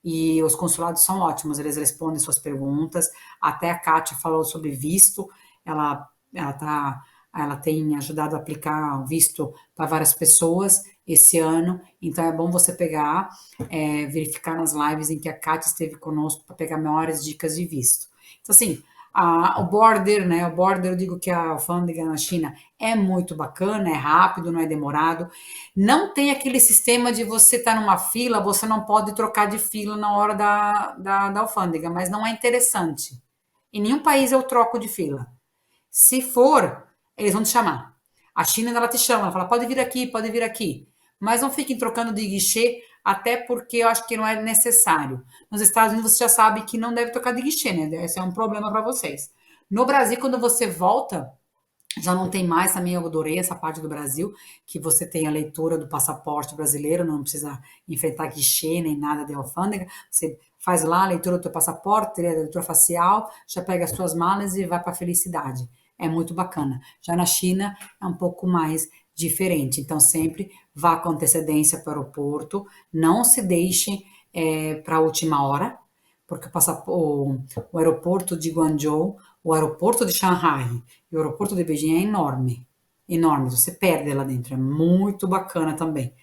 E os consulados são ótimos, eles respondem suas perguntas. Até a Kátia falou sobre visto, ela, tá, ela tem ajudado a aplicar visto para várias pessoas esse ano, então é bom você pegar, verificar nas lives em que a Kátia esteve conosco para pegar maiores dicas de visto. Então, assim, o border, né? O border, eu digo que a alfândega na China é muito bacana, é rápido, não é demorado. Não tem aquele sistema de você estar numa fila, você não pode trocar de fila na hora da alfândega, mas não é interessante. Em nenhum país eu troco de fila. Se for, eles vão te chamar. A China, ela te chama, ela fala, pode vir aqui, pode vir aqui. Mas não fiquem trocando de guichê, até porque eu acho que não é necessário. Nos Estados Unidos você já sabe que não deve trocar de guichê, né? Esse é um problema para vocês. No Brasil, quando você volta, já não tem mais, também eu adorei essa parte do Brasil, que você tem a leitura do passaporte brasileiro, não precisa enfrentar guichê nem nada de alfândega, você faz lá a leitura do teu passaporte, a leitura facial, já pega as tuas malas e vai para a felicidade. É muito bacana. Já na China é um pouco mais diferente. Então, sempre vá com antecedência para o aeroporto, não se deixe para a última hora, porque o aeroporto de Guangzhou, o aeroporto de Shanghai e o aeroporto de Beijing é enorme, enorme, você perde lá dentro, é muito bacana também.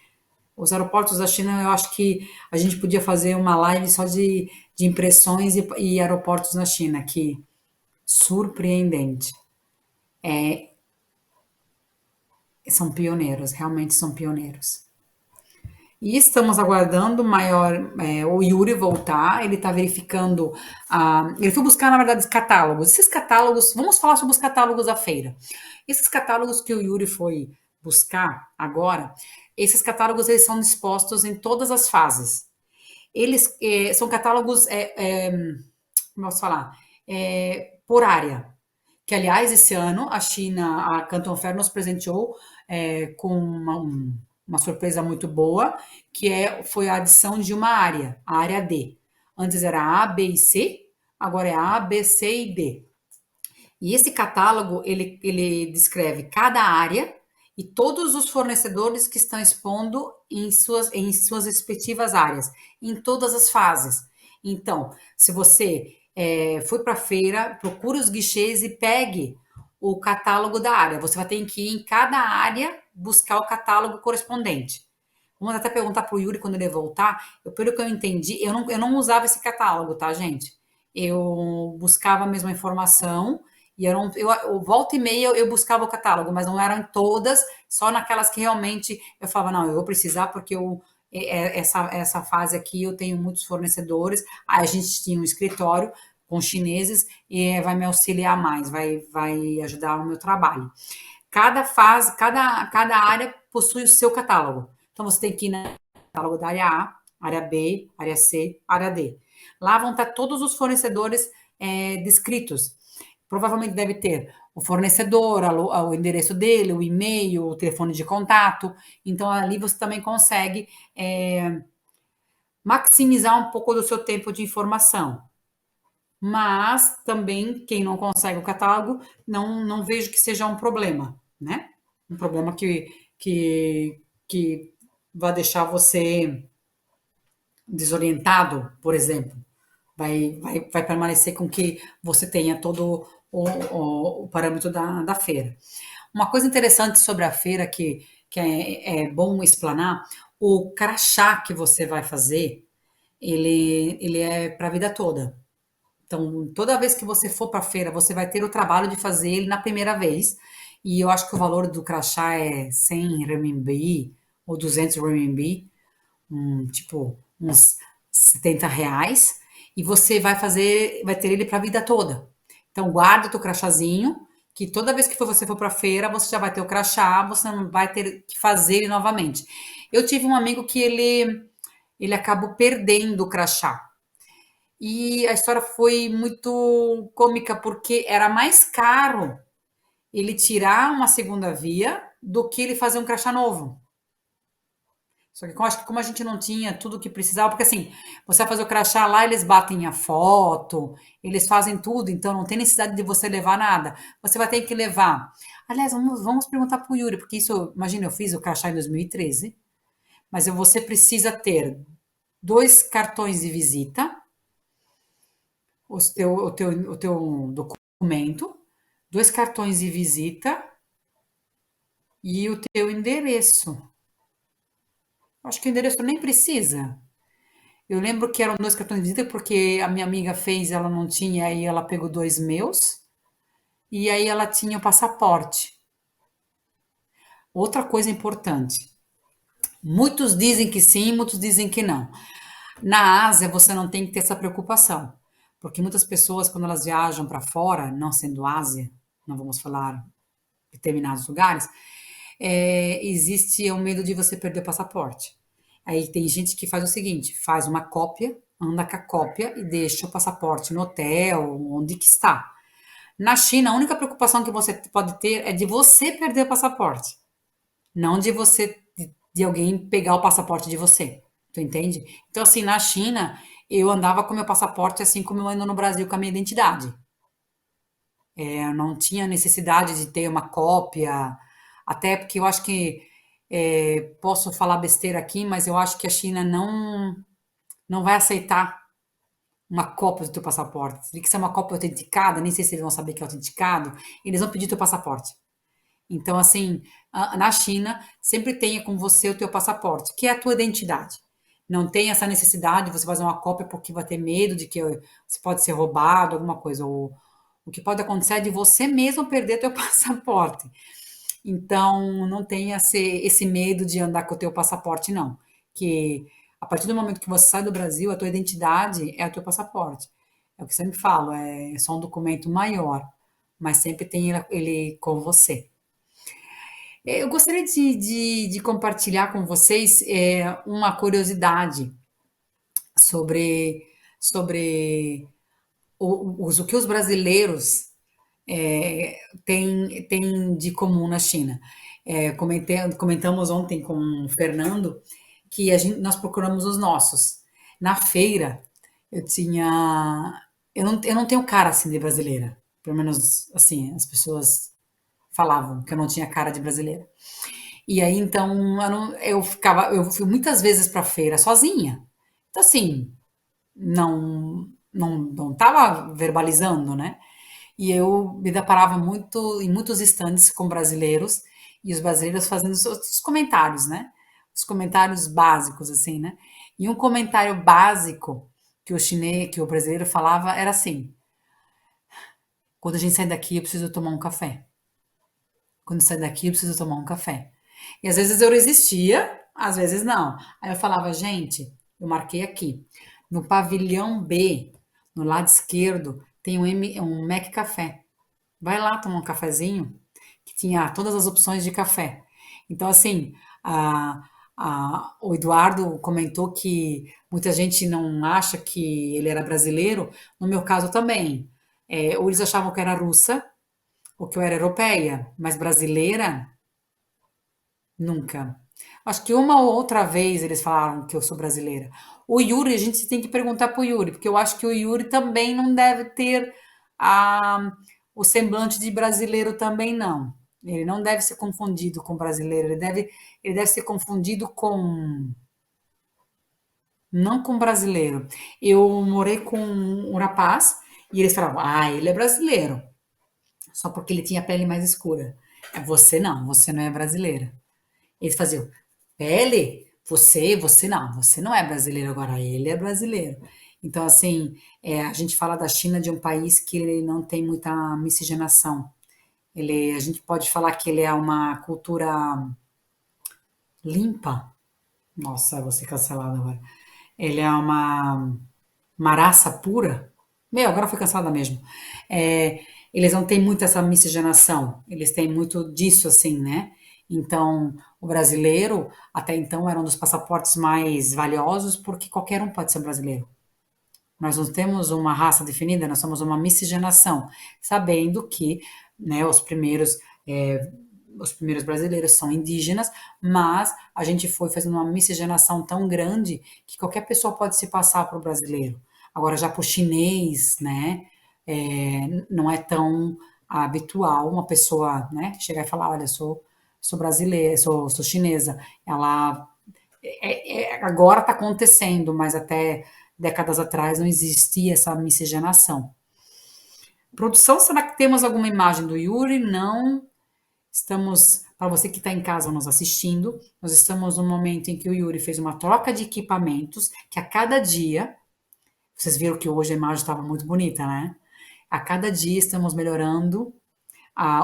Os aeroportos da China, eu acho que a gente podia fazer uma live só de impressões e aeroportos na China, que surpreendente. São pioneiros, realmente são pioneiros. E estamos aguardando o Yuri voltar. Ele está verificando. Ele foi buscar, na verdade, os catálogos. Esses catálogos, vamos falar sobre os catálogos da feira. Esses catálogos que o Yuri foi buscar agora, esses catálogos eles são dispostos em todas as fases. Eles são catálogos, como eu posso falar, por área. Que, aliás, esse ano a China, a Canton Fair nos presenteou com uma surpresa muito boa, que foi a adição de uma área, a área D. Antes era A, B e C, agora é A, B, C e D. E esse catálogo, ele descreve cada área e todos os fornecedores que estão expondo em suas respectivas áreas, em todas as fases. Então, se você foi para a feira, procure os guichês e pegue o catálogo da área. Você vai ter que ir em cada área buscar o catálogo correspondente. Vamos até perguntar para o Yuri quando ele voltar. Pelo que eu entendi, eu não usava esse catálogo, tá, gente? Eu buscava a mesma informação e eu volta e meia eu buscava o catálogo, mas não eram todas, só naquelas que realmente eu falava, não, eu vou precisar porque essa fase aqui eu tenho muitos fornecedores. Aí a gente tinha um escritório com chineses e vai me auxiliar mais, vai ajudar o meu trabalho. Cada fase, cada área possui o seu catálogo. Então você tem que ir no catálogo da área A, área B, área C, área D. Lá vão estar todos os fornecedores descritos. Provavelmente deve ter o fornecedor, o endereço dele, o e-mail, o telefone de contato. Então ali você também consegue maximizar um pouco do seu tempo de informação. Mas também quem não consegue o catálogo, não vejo que seja um problema, né? Um problema que vai deixar você desorientado, por exemplo. Vai permanecer com que você tenha todo o parâmetro da feira. Uma coisa interessante sobre a feira que é bom explanar, o crachá que você vai fazer, ele é para a vida toda. Então, toda vez que você for para a feira, você vai ter o trabalho de fazer ele na primeira vez. E eu acho que o valor do crachá é 100 renminbi ou 200 renminbi, tipo uns R$ 70. E você vai ter ele para a vida toda. Então, guarda o teu crachazinho, que toda vez que você for para a feira, você já vai ter o crachá, você não vai ter que fazer ele novamente. Eu tive um amigo que ele acabou perdendo o crachá. E a história foi muito cômica, porque era mais caro ele tirar uma segunda via do que ele fazer um crachá novo. Só que eu acho que como a gente não tinha tudo o que precisava, porque assim, você vai fazer o crachá lá, eles batem a foto, eles fazem tudo, então não tem necessidade de você levar nada. Você vai ter que levar. Aliás, vamos perguntar para o Yuri, porque isso, imagina, eu fiz o crachá em 2013, mas você precisa ter 2 cartões de visita, o teu documento, 2 cartões de visita e o teu endereço. Acho que o endereço nem precisa. Eu lembro que eram 2 cartões de visita porque a minha amiga fez, ela não tinha, aí ela pegou 2 meus e aí ela tinha o passaporte. Outra coisa importante. Muitos dizem que sim, muitos dizem que não. Na Ásia, você não tem que ter essa preocupação, porque muitas pessoas, quando elas viajam para fora, não sendo Ásia, não vamos falar determinados lugares, existe o medo de você perder o passaporte. Aí tem gente que faz o seguinte, faz uma cópia, anda com a cópia e deixa o passaporte no hotel, onde que está. Na China, a única preocupação que você pode ter é de você perder o passaporte, não de alguém pegar o passaporte de você. Tu entende? Então, assim, na China, eu andava com meu passaporte assim como eu ando no Brasil com a minha identidade. Eu não tinha necessidade de ter uma cópia. Até porque eu acho que posso falar besteira aqui, mas eu acho que a China não vai aceitar uma cópia do teu passaporte. Se tem que ser uma cópia autenticada, nem sei se eles vão saber que é autenticado, eles vão pedir teu passaporte. Então, assim, na China, sempre tenha com você o teu passaporte, que é a tua identidade. Não tem essa necessidade de você fazer uma cópia porque vai ter medo de que você pode ser roubado, alguma coisa. O que pode acontecer é de você mesmo perder teu passaporte. Então, não tenha esse medo de andar com o teu passaporte, não. Que a partir do momento que você sai do Brasil, a tua identidade é o teu passaporte. É o que eu sempre falo, é só um documento maior, mas sempre tem ele com você. Eu gostaria de compartilhar com vocês uma curiosidade sobre, sobre o que os brasileiros têm de comum na China. Comentamos ontem com o Fernando que nós procuramos os nossos. Na feira, eu tinha. Eu não tenho cara assim de brasileira. Pelo menos assim, as pessoas falavam que eu não tinha cara de brasileira. E aí, então, eu fui muitas vezes para feira sozinha. Então, assim, não estava verbalizando, né? E eu me deparava muito em muitos estandes com brasileiros e os brasileiros fazendo os comentários, né? Os comentários básicos, assim, né? E um comentário básico que o brasileiro falava era assim: quando a gente sai daqui, eu preciso tomar um café. Quando sai daqui, eu preciso tomar um café. E às vezes eu resistia, às vezes não. Aí eu falava, gente, eu marquei aqui. No pavilhão B, no lado esquerdo, tem um Mac Café. Vai lá tomar um cafezinho, que tinha todas as opções de café. Então, assim, o Eduardo comentou que muita gente não acha que ele era brasileiro. No meu caso também. Ou eles achavam que eu era russa, ou que eu era europeia, mas brasileira, nunca. Acho que uma ou outra vez eles falaram que eu sou brasileira. O Yuri, a gente tem que perguntar pro Yuri, porque eu acho que o Yuri também não deve ter a, o semblante de brasileiro também, não. Ele não deve ser confundido com brasileiro, ele deve ser confundido com, não com brasileiro. Eu morei com um rapaz e eles falavam, ele é brasileiro, só porque ele tinha a pele mais escura. Você não é brasileira. Eles faziam, pele, você não é brasileiro agora, ele é brasileiro. Então, assim, a gente fala da China de um país que ele não tem muita miscigenação. A gente pode falar que ele é uma cultura limpa. Nossa, eu vou ser cancelada agora. Ele é uma raça pura. Meu, agora foi cancelada mesmo. Eles não têm muito essa miscigenação. Eles têm muito disso, assim, né? Então, o brasileiro, até então, era um dos passaportes mais valiosos, porque qualquer um pode ser brasileiro. Nós não temos uma raça definida, nós somos uma miscigenação, sabendo que, né, os primeiros brasileiros são indígenas, mas a gente foi fazendo uma miscigenação tão grande que qualquer pessoa pode se passar por brasileiro. Agora, já para o chinês, né, não é tão habitual uma pessoa, né, chegar e falar, olha, sou brasileira, sou chinesa. Ela agora está acontecendo, mas até décadas atrás não existia essa miscigenação. Produção, será que temos alguma imagem do Yuri? Não. Estamos, para você que está em casa nos assistindo, nós estamos no momento em que o Yuri fez uma troca de equipamentos, que a cada dia, vocês viram que hoje a imagem estava muito bonita, né? A cada dia estamos melhorando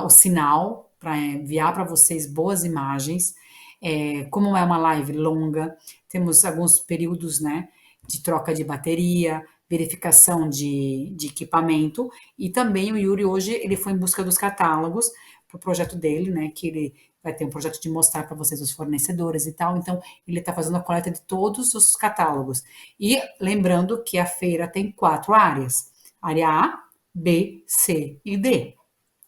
o sinal para enviar para vocês boas imagens. Como é uma live longa, temos alguns períodos, né, de troca de bateria, verificação de equipamento, e também o Yuri hoje ele foi em busca dos catálogos para o projeto dele, né, que ele vai ter um projeto de mostrar para vocês os fornecedores e tal, então ele está fazendo a coleta de todos os catálogos. E lembrando que a feira tem 4 áreas, área A, B, C e D.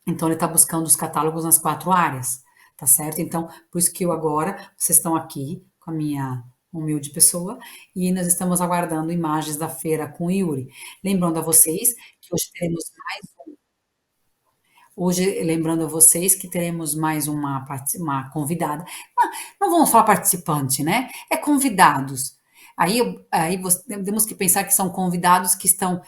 Então, ele está buscando os catálogos nas 4 áreas, tá certo? Então, por isso que eu agora, vocês estão aqui com a minha humilde pessoa e nós estamos aguardando imagens da feira com o Yuri. Lembrando a vocês que hoje teremos Hoje, lembrando a vocês que teremos mais uma convidada. Não vamos falar participante, né? É convidados. Temos que pensar que são convidados que estão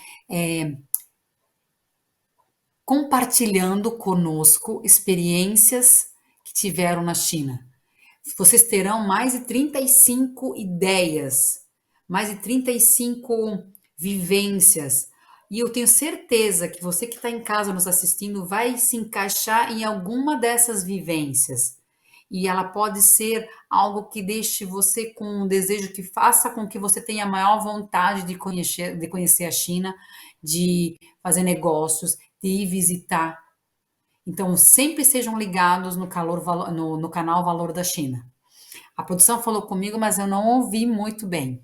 compartilhando conosco experiências que tiveram na China. Vocês terão mais de 35 ideias, mais de 35 vivências. E eu tenho certeza que você que está em casa nos assistindo vai se encaixar em alguma dessas vivências. E ela pode ser algo que deixe você com um desejo que faça com que você tenha maior vontade de conhecer a China, de fazer negócios, de ir visitar. Então, sempre sejam ligados no canal Valor da China. A produção falou comigo, mas eu não ouvi muito bem.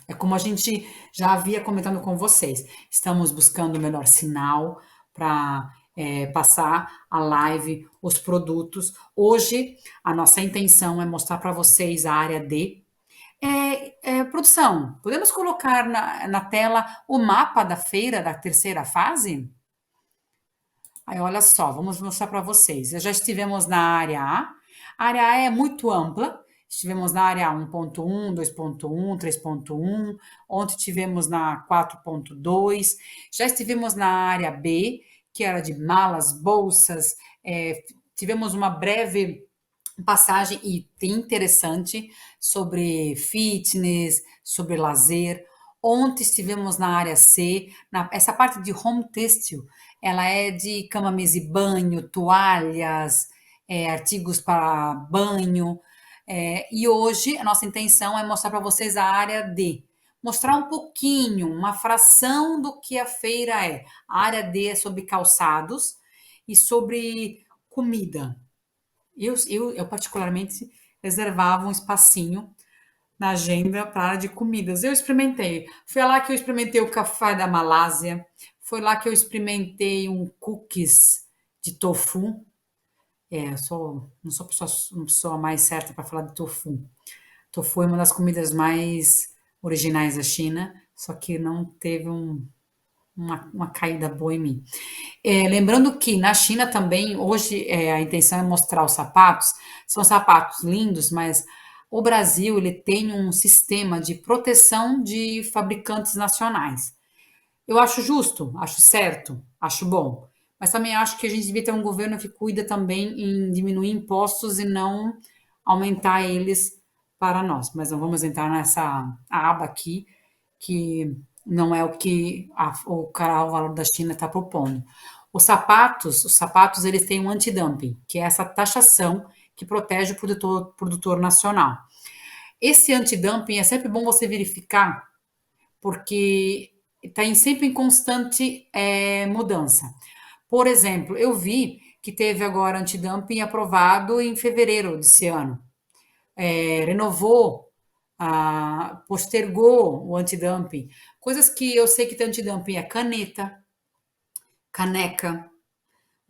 É como a gente já havia comentando com vocês. Estamos buscando o melhor sinal para passar a live, os produtos. Hoje, a nossa intenção é mostrar para vocês a área D. Produção, podemos colocar na tela o mapa da feira da terceira fase? Aí, olha só, vamos mostrar para vocês. Já estivemos na área A. A área A é muito ampla. Estivemos na área 1.1, 2.1, 3.1. Ontem tivemos na 4.2. Já estivemos na área B, que era de malas, bolsas. Tivemos uma breve passagem e interessante sobre fitness, sobre lazer. Ontem estivemos na área C, essa parte de home têxtil, ela é de cama, mesa e banho, toalhas, artigos para banho. E hoje a nossa intenção é mostrar para vocês a área D. Mostrar um pouquinho, uma fração do que a feira é. A área D é sobre calçados e sobre comida. Eu particularmente reservava um espacinho na agenda para a área de comidas. Eu experimentei. Foi lá que eu experimentei o café da Malásia. Foi lá que eu experimentei um cookies de tofu. Não sou uma pessoa mais certa para falar de tofu. Tofu é uma das comidas mais originais da China, só que não teve uma caída boa em mim. Lembrando que na China também, hoje, a intenção é mostrar os sapatos. São sapatos lindos, mas o Brasil ele tem um sistema de proteção de fabricantes nacionais. Eu acho justo, acho certo, acho bom. Mas também acho que a gente devia ter um governo que cuida também em diminuir impostos e não aumentar eles para nós. Mas não vamos entrar nessa aba aqui, que não é o que o canal Valor da China está propondo. Os sapatos eles têm um antidumping, que é essa taxação que protege o produtor nacional. Esse antidumping é sempre bom você verificar, porque está sempre em constante mudança. Por exemplo, eu vi que teve agora antidumping aprovado em fevereiro desse ano. Renovou, postergou o antidumping. Coisas que eu sei que tem antidumping é caneta, caneca,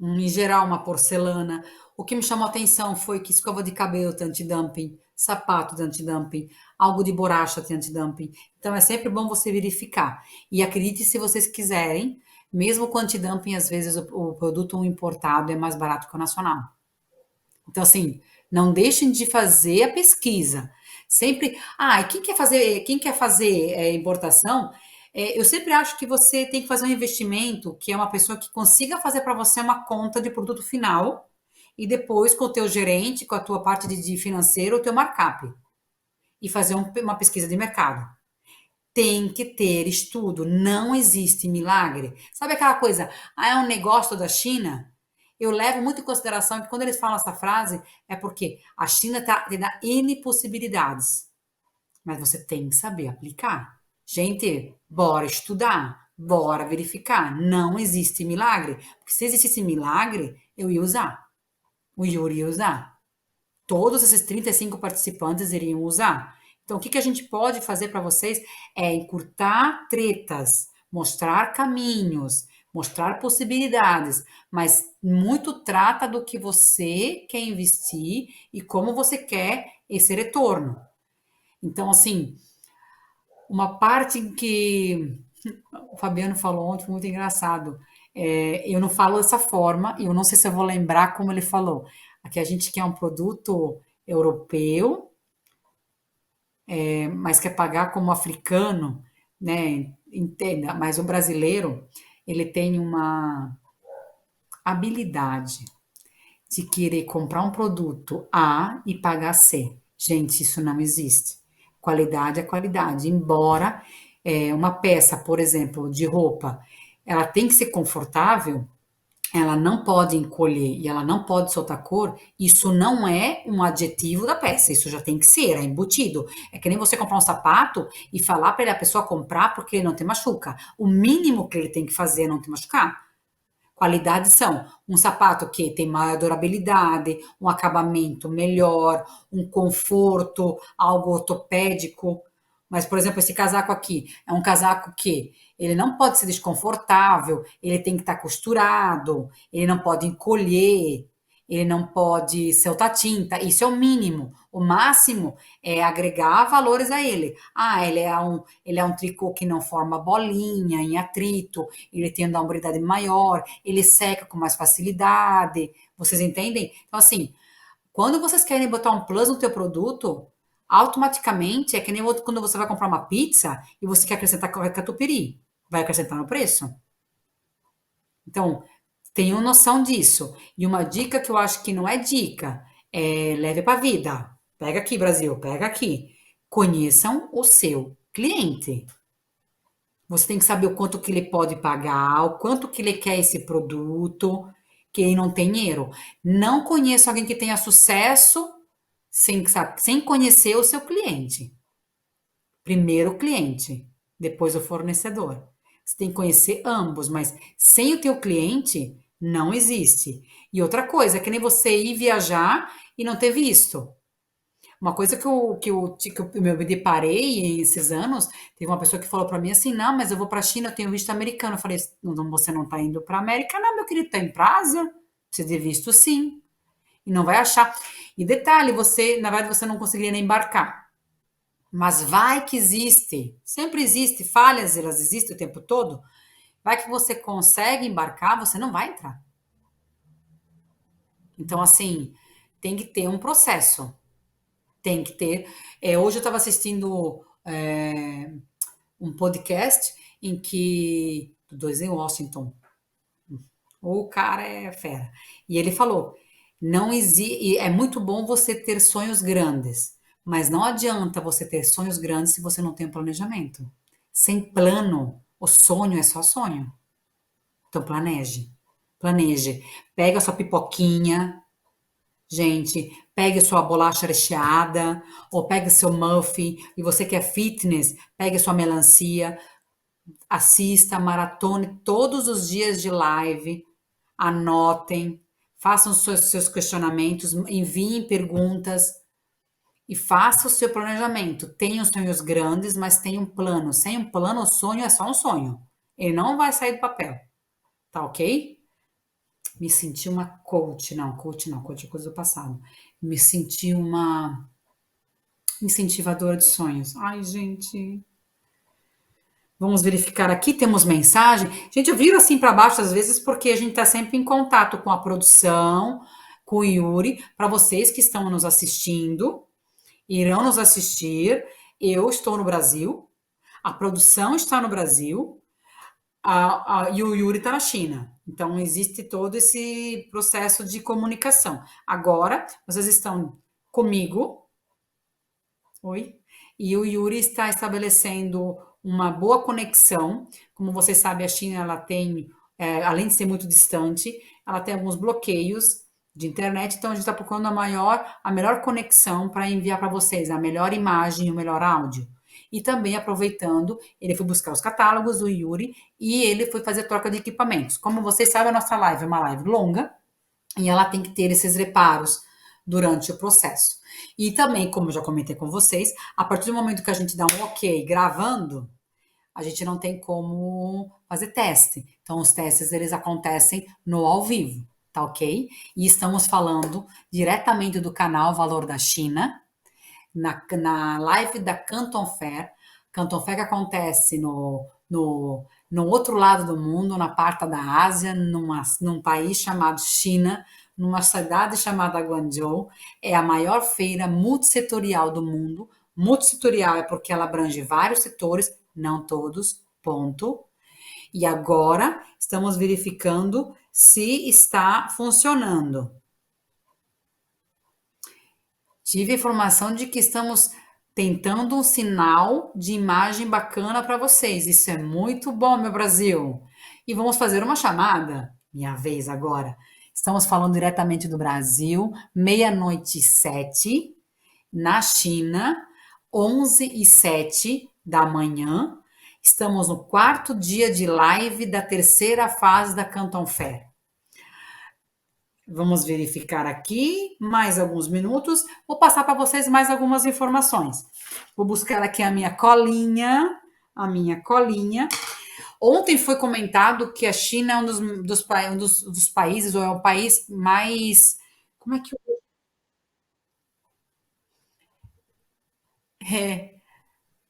em geral uma porcelana. O que me chamou a atenção foi que escova de cabelo tem antidumping, sapato tem antidumping, algo de borracha tem antidumping. Então é sempre bom você verificar. E acredite se vocês quiserem, mesmo com antidumping, às vezes o produto importado é mais barato que o nacional. Então, assim, não deixem de fazer a pesquisa. Sempre, e quem quer fazer importação, eu sempre acho que você tem que fazer um investimento, que é uma pessoa que consiga fazer para você uma conta de produto final e depois com o teu gerente, com a tua parte de financeiro, o teu markup e fazer uma pesquisa de mercado. Tem que ter estudo, não existe milagre. Sabe aquela coisa, é um negócio da China? Eu levo muito em consideração que quando eles falam essa frase, é porque a China tem N possibilidades, mas você tem que saber aplicar. Gente, bora estudar, bora verificar. Não existe milagre, porque se existisse milagre, eu ia usar. O Yuri ia usar. Todos esses 35 participantes iriam usar. Então, o que a gente pode fazer para vocês é encurtar tretas, mostrar caminhos, mostrar possibilidades, mas muito trata do que você quer investir e como você quer esse retorno. Então, assim, uma parte em que o Fabiano falou ontem foi muito engraçado. Eu não falo dessa forma, e eu não sei se eu vou lembrar como ele falou. Aqui a gente quer um produto europeu, mas quer pagar como africano, né? Entenda, mas o brasileiro, ele tem uma habilidade de querer comprar um produto A e pagar C. Gente, isso não existe. Qualidade é qualidade. Embora uma peça, por exemplo, de roupa, ela tem que ser confortável, ela não pode encolher e ela não pode soltar cor, isso não é um adjetivo da peça, isso já tem que ser, é embutido. É que nem você comprar um sapato e falar para a pessoa comprar porque ele não te machuca. O mínimo que ele tem que fazer é não te machucar. Qualidades são um sapato que tem maior durabilidade, um acabamento melhor, um conforto, algo ortopédico. Mas, por exemplo, esse casaco aqui é um casaco que ele não pode ser desconfortável, ele tem que estar costurado, ele não pode encolher, ele não pode soltar tinta. Isso é o mínimo. O máximo é agregar valores a ele. Ah, ele é um tricô que não forma bolinha em atrito, ele tem uma umbridade maior, ele seca com mais facilidade. Vocês entendem? Então, assim, quando vocês querem botar um plus no teu produto, automaticamente é que nem quando você vai comprar uma pizza e você quer acrescentar catupiry. Vai acrescentar no preço? Então, tenham noção disso. E uma dica que eu acho que não é dica, leve para vida. Pega aqui, Brasil, pega aqui. Conheçam o seu cliente. Você tem que saber o quanto que ele pode pagar, o quanto que ele quer esse produto, que ele não tem dinheiro. Não conheço alguém que tenha sucesso sem conhecer o seu cliente. Primeiro o cliente, depois o fornecedor. Você tem que conhecer ambos, mas sem o teu cliente não existe. E outra coisa, é que nem você ir viajar e não ter visto. Uma coisa que eu me deparei esses anos, teve uma pessoa que falou para mim assim, não, mas eu vou para a China, eu tenho visto americano. Eu falei, não, você não está indo para a América, não, meu querido, está indo para a Ásia. Você tem visto sim. E não vai achar. E detalhe, na verdade, você não conseguiria nem embarcar. Mas vai que existe. Sempre existe, falhas, elas existem o tempo todo. Vai que você consegue embarcar, você não vai entrar. Então, assim, tem que ter um processo. Tem que ter. Hoje eu estava assistindo um podcast em que. Dois em Washington. O cara é fera. E ele falou: não existe. É muito bom você ter sonhos grandes, mas não adianta você ter sonhos grandes se você não tem um planejamento. Sem plano, o sonho é só sonho. Então planeje. Planeje. Pega a sua pipoquinha, gente, pegue sua bolacha recheada, ou pegue seu muffin, e você que é fitness, pegue sua melancia, assista, maratone todos os dias de live, anotem, façam seus questionamentos, enviem perguntas e faça o seu planejamento. Tenha sonhos grandes, mas tenha um plano. Sem um plano, o sonho é só um sonho. Ele não vai sair do papel, tá ok? Me senti uma coach não, coach é coisa do passado. Me senti uma incentivadora de sonhos. Ai, gente. Vamos verificar aqui, temos mensagem. Gente, eu viro assim para baixo às vezes porque a gente está sempre em contato com a produção, com o Yuri. Para vocês que estão nos assistindo, irão nos assistir. Eu estou no Brasil, a produção está no Brasil, e o Yuri está na China. Então, existe todo esse processo de comunicação. Agora, vocês estão comigo, oi, e o Yuri está estabelecendo uma boa conexão. Como vocês sabem, a China ela tem, além de ser muito distante, ela tem alguns bloqueios de internet, então a gente está procurando a melhor conexão para enviar para vocês a melhor imagem e o melhor áudio. E também aproveitando, ele foi buscar os catálogos do Yuri e ele foi fazer troca de equipamentos. Como vocês sabem, a nossa live é uma live longa e ela tem que ter esses reparos durante o processo. E também, como eu já comentei com vocês, a partir do momento que a gente dá um ok gravando, a gente não tem como fazer teste. Então, os testes eles acontecem no ao vivo, tá ok? E estamos falando diretamente do canal Valor da China. na live da Canton Fair. Canton Fair que acontece no outro lado do mundo, na parte da Ásia, num país chamado China, numa cidade chamada Guangzhou. É a maior feira multissetorial do mundo. Multissetorial é porque ela abrange vários setores, não todos, ponto. E agora estamos verificando se está funcionando. Tive a informação de que estamos tentando um sinal de imagem bacana para vocês. Isso é muito bom, meu Brasil. E vamos fazer uma chamada. Minha vez agora. Estamos falando diretamente do Brasil, meia-noite e 7, na China, 11h07 da manhã. Estamos no quarto dia de live da terceira fase da Canton Fair. Vamos verificar aqui mais alguns minutos. Vou passar para vocês mais algumas informações. Vou buscar aqui a minha colinha. A minha colinha. Ontem foi comentado que a China é um dos países, ou é o país mais. Como é que. É,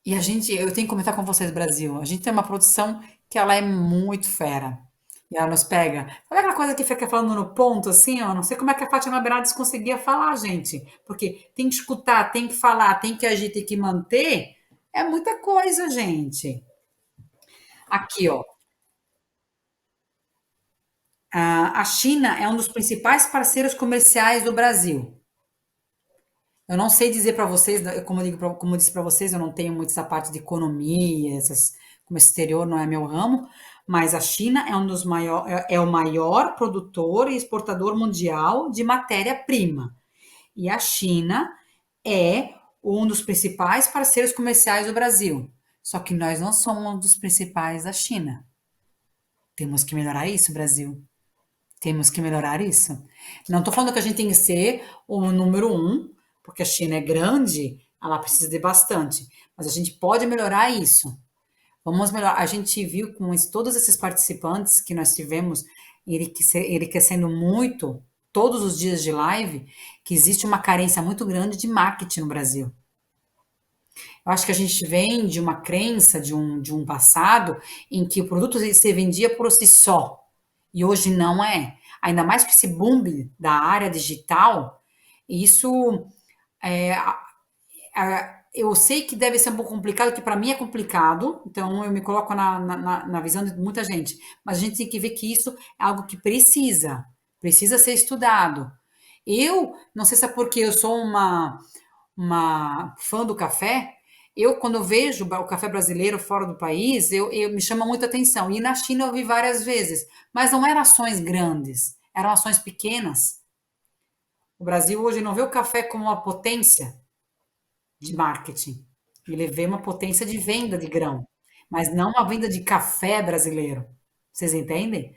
e a gente, eu tenho que comentar com vocês, Brasil. A gente tem uma produção que ela é muito fera. E ela nos pega. Sabe aquela coisa que fica falando no ponto, assim, ó? Não sei como é que a Fátima Bernardes conseguia falar, gente. Porque tem que escutar, tem que falar, tem que agir, tem que manter. É muita coisa, gente. Aqui, ó. A China é um dos principais parceiros comerciais do Brasil. Eu não sei dizer para vocês, como eu digo, como eu disse para vocês, eu não tenho muito essa parte de economia, como exterior não é meu ramo, mas a China é um dos é o maior produtor e exportador mundial de matéria-prima. E a China é um dos principais parceiros comerciais do Brasil. Só que nós não somos um dos principais da China. Temos que melhorar isso, Brasil. Temos que melhorar isso. Não estou falando que a gente tem que ser o número um, porque a China é grande, ela precisa de bastante. Mas a gente pode melhorar isso. Vamos melhorar. A gente viu com todos esses participantes que nós tivemos, enriquecendo muito todos os dias de live, que existe uma carência muito grande de marketing no Brasil. Eu acho que a gente vem de uma crença, de um passado, em que o produto se vendia por si só. E hoje não é. Ainda mais com esse boom da área digital, isso é, eu sei que deve ser um pouco complicado, que para mim é complicado, então eu me coloco na visão de muita gente, mas a gente tem que ver que isso é algo que precisa ser estudado. Eu, não sei se é porque eu sou uma fã do café, eu, quando eu vejo o café brasileiro fora do país, me chama muita atenção. E na China eu vi várias vezes, mas não eram ações grandes, eram ações pequenas. O Brasil hoje não vê o café como uma potência de marketing. Ele vê uma potência de venda de grão, mas não uma venda de café brasileiro. Vocês entendem?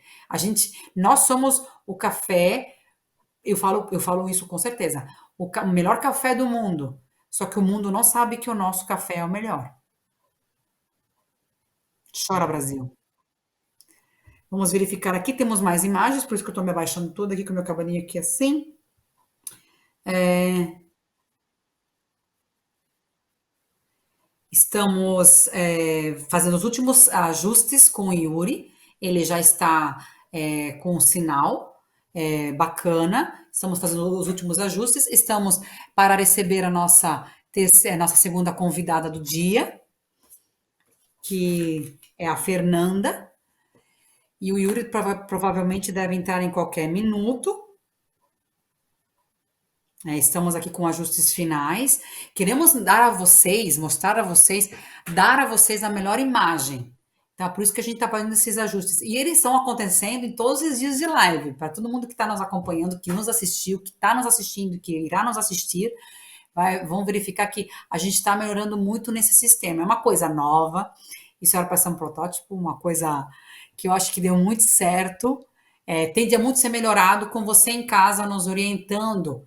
Nós somos o café, eu falo isso com certeza, o melhor café do mundo. Só que o mundo não sabe que o nosso café é o melhor. Chora, Brasil. Vamos verificar aqui, temos mais imagens, por isso que eu estou me abaixando tudo aqui com o meu cabaninho aqui assim. Estamos fazendo os últimos ajustes com o Yuri. Ele já está com um sinal bacana. Estamos fazendo os últimos ajustes. Estamos para receber a nossa segunda convidada do dia, que é a Fernanda. E o Yuri provavelmente deve entrar em qualquer minuto. Estamos aqui com ajustes finais. Queremos mostrar a vocês, dar a vocês a melhor imagem. Tá? Por isso que a gente está fazendo esses ajustes. E eles estão acontecendo em todos os dias de live. Para todo mundo que está nos acompanhando, que nos assistiu, que está nos assistindo, que irá nos assistir, vão verificar que a gente está melhorando muito nesse sistema. É uma coisa nova. Isso era para ser um protótipo, uma coisa que eu acho que deu muito certo. Tende a muito ser melhorado com você em casa nos orientando,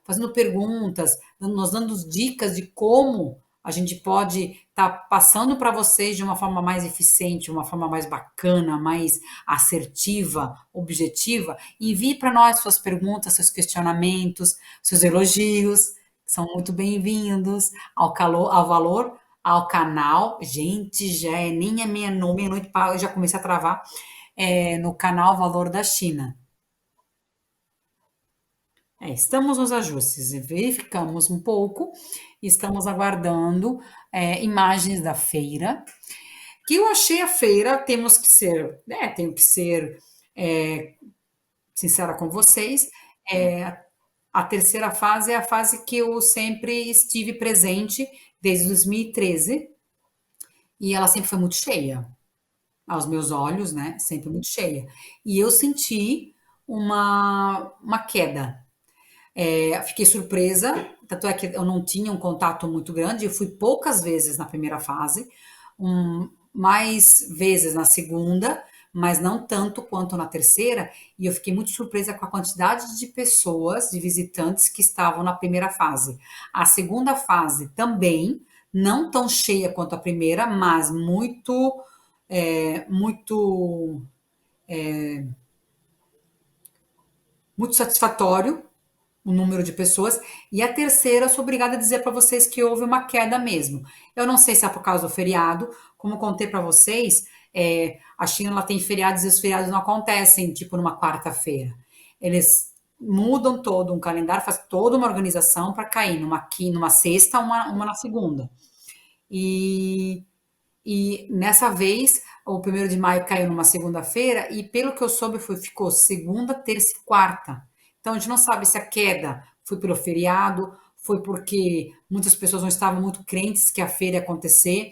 fazendo perguntas, nos dando dicas de como a gente pode estar passando para vocês de uma forma mais eficiente, uma forma mais bacana, mais assertiva, objetiva. Envie para nós suas perguntas, seus questionamentos, seus elogios, São muito bem-vindos ao calor, ao valor, ao canal. Gente, já é nem a meia-noite, eu já comecei a travar. No canal Valor da China. Estamos nos ajustes e verificamos um pouco, estamos aguardando imagens da feira, que eu achei a feira, temos que ser, tenho que ser sincera com vocês, é, a terceira fase é a fase que eu sempre estive presente desde 2013 e ela sempre foi muito cheia, aos meus olhos, né? Sempre muito cheia. E eu senti uma queda. Fiquei surpresa, tanto é que eu não tinha um contato muito grande, eu fui poucas vezes na primeira fase, mais vezes na segunda, mas não tanto quanto na terceira, e eu fiquei muito surpresa com a quantidade de pessoas, de visitantes que estavam na primeira fase. A segunda fase também, não tão cheia quanto a primeira, mas muito, muito satisfatório o número de pessoas. E a terceira, eu sou obrigada a dizer para vocês que houve uma queda mesmo. Eu não sei se é por causa do feriado, como eu contei para vocês, a China ela tem feriados e os feriados não acontecem tipo numa quarta-feira. Eles mudam todo um calendário, faz toda uma organização para cair numa sexta, uma na segunda. E nessa vez, o 1º de maio caiu numa segunda-feira e, pelo que eu soube, ficou segunda, terça e quarta. Então, a gente não sabe se a queda foi pelo feriado, foi porque muitas pessoas não estavam muito crentes que a feira ia acontecer.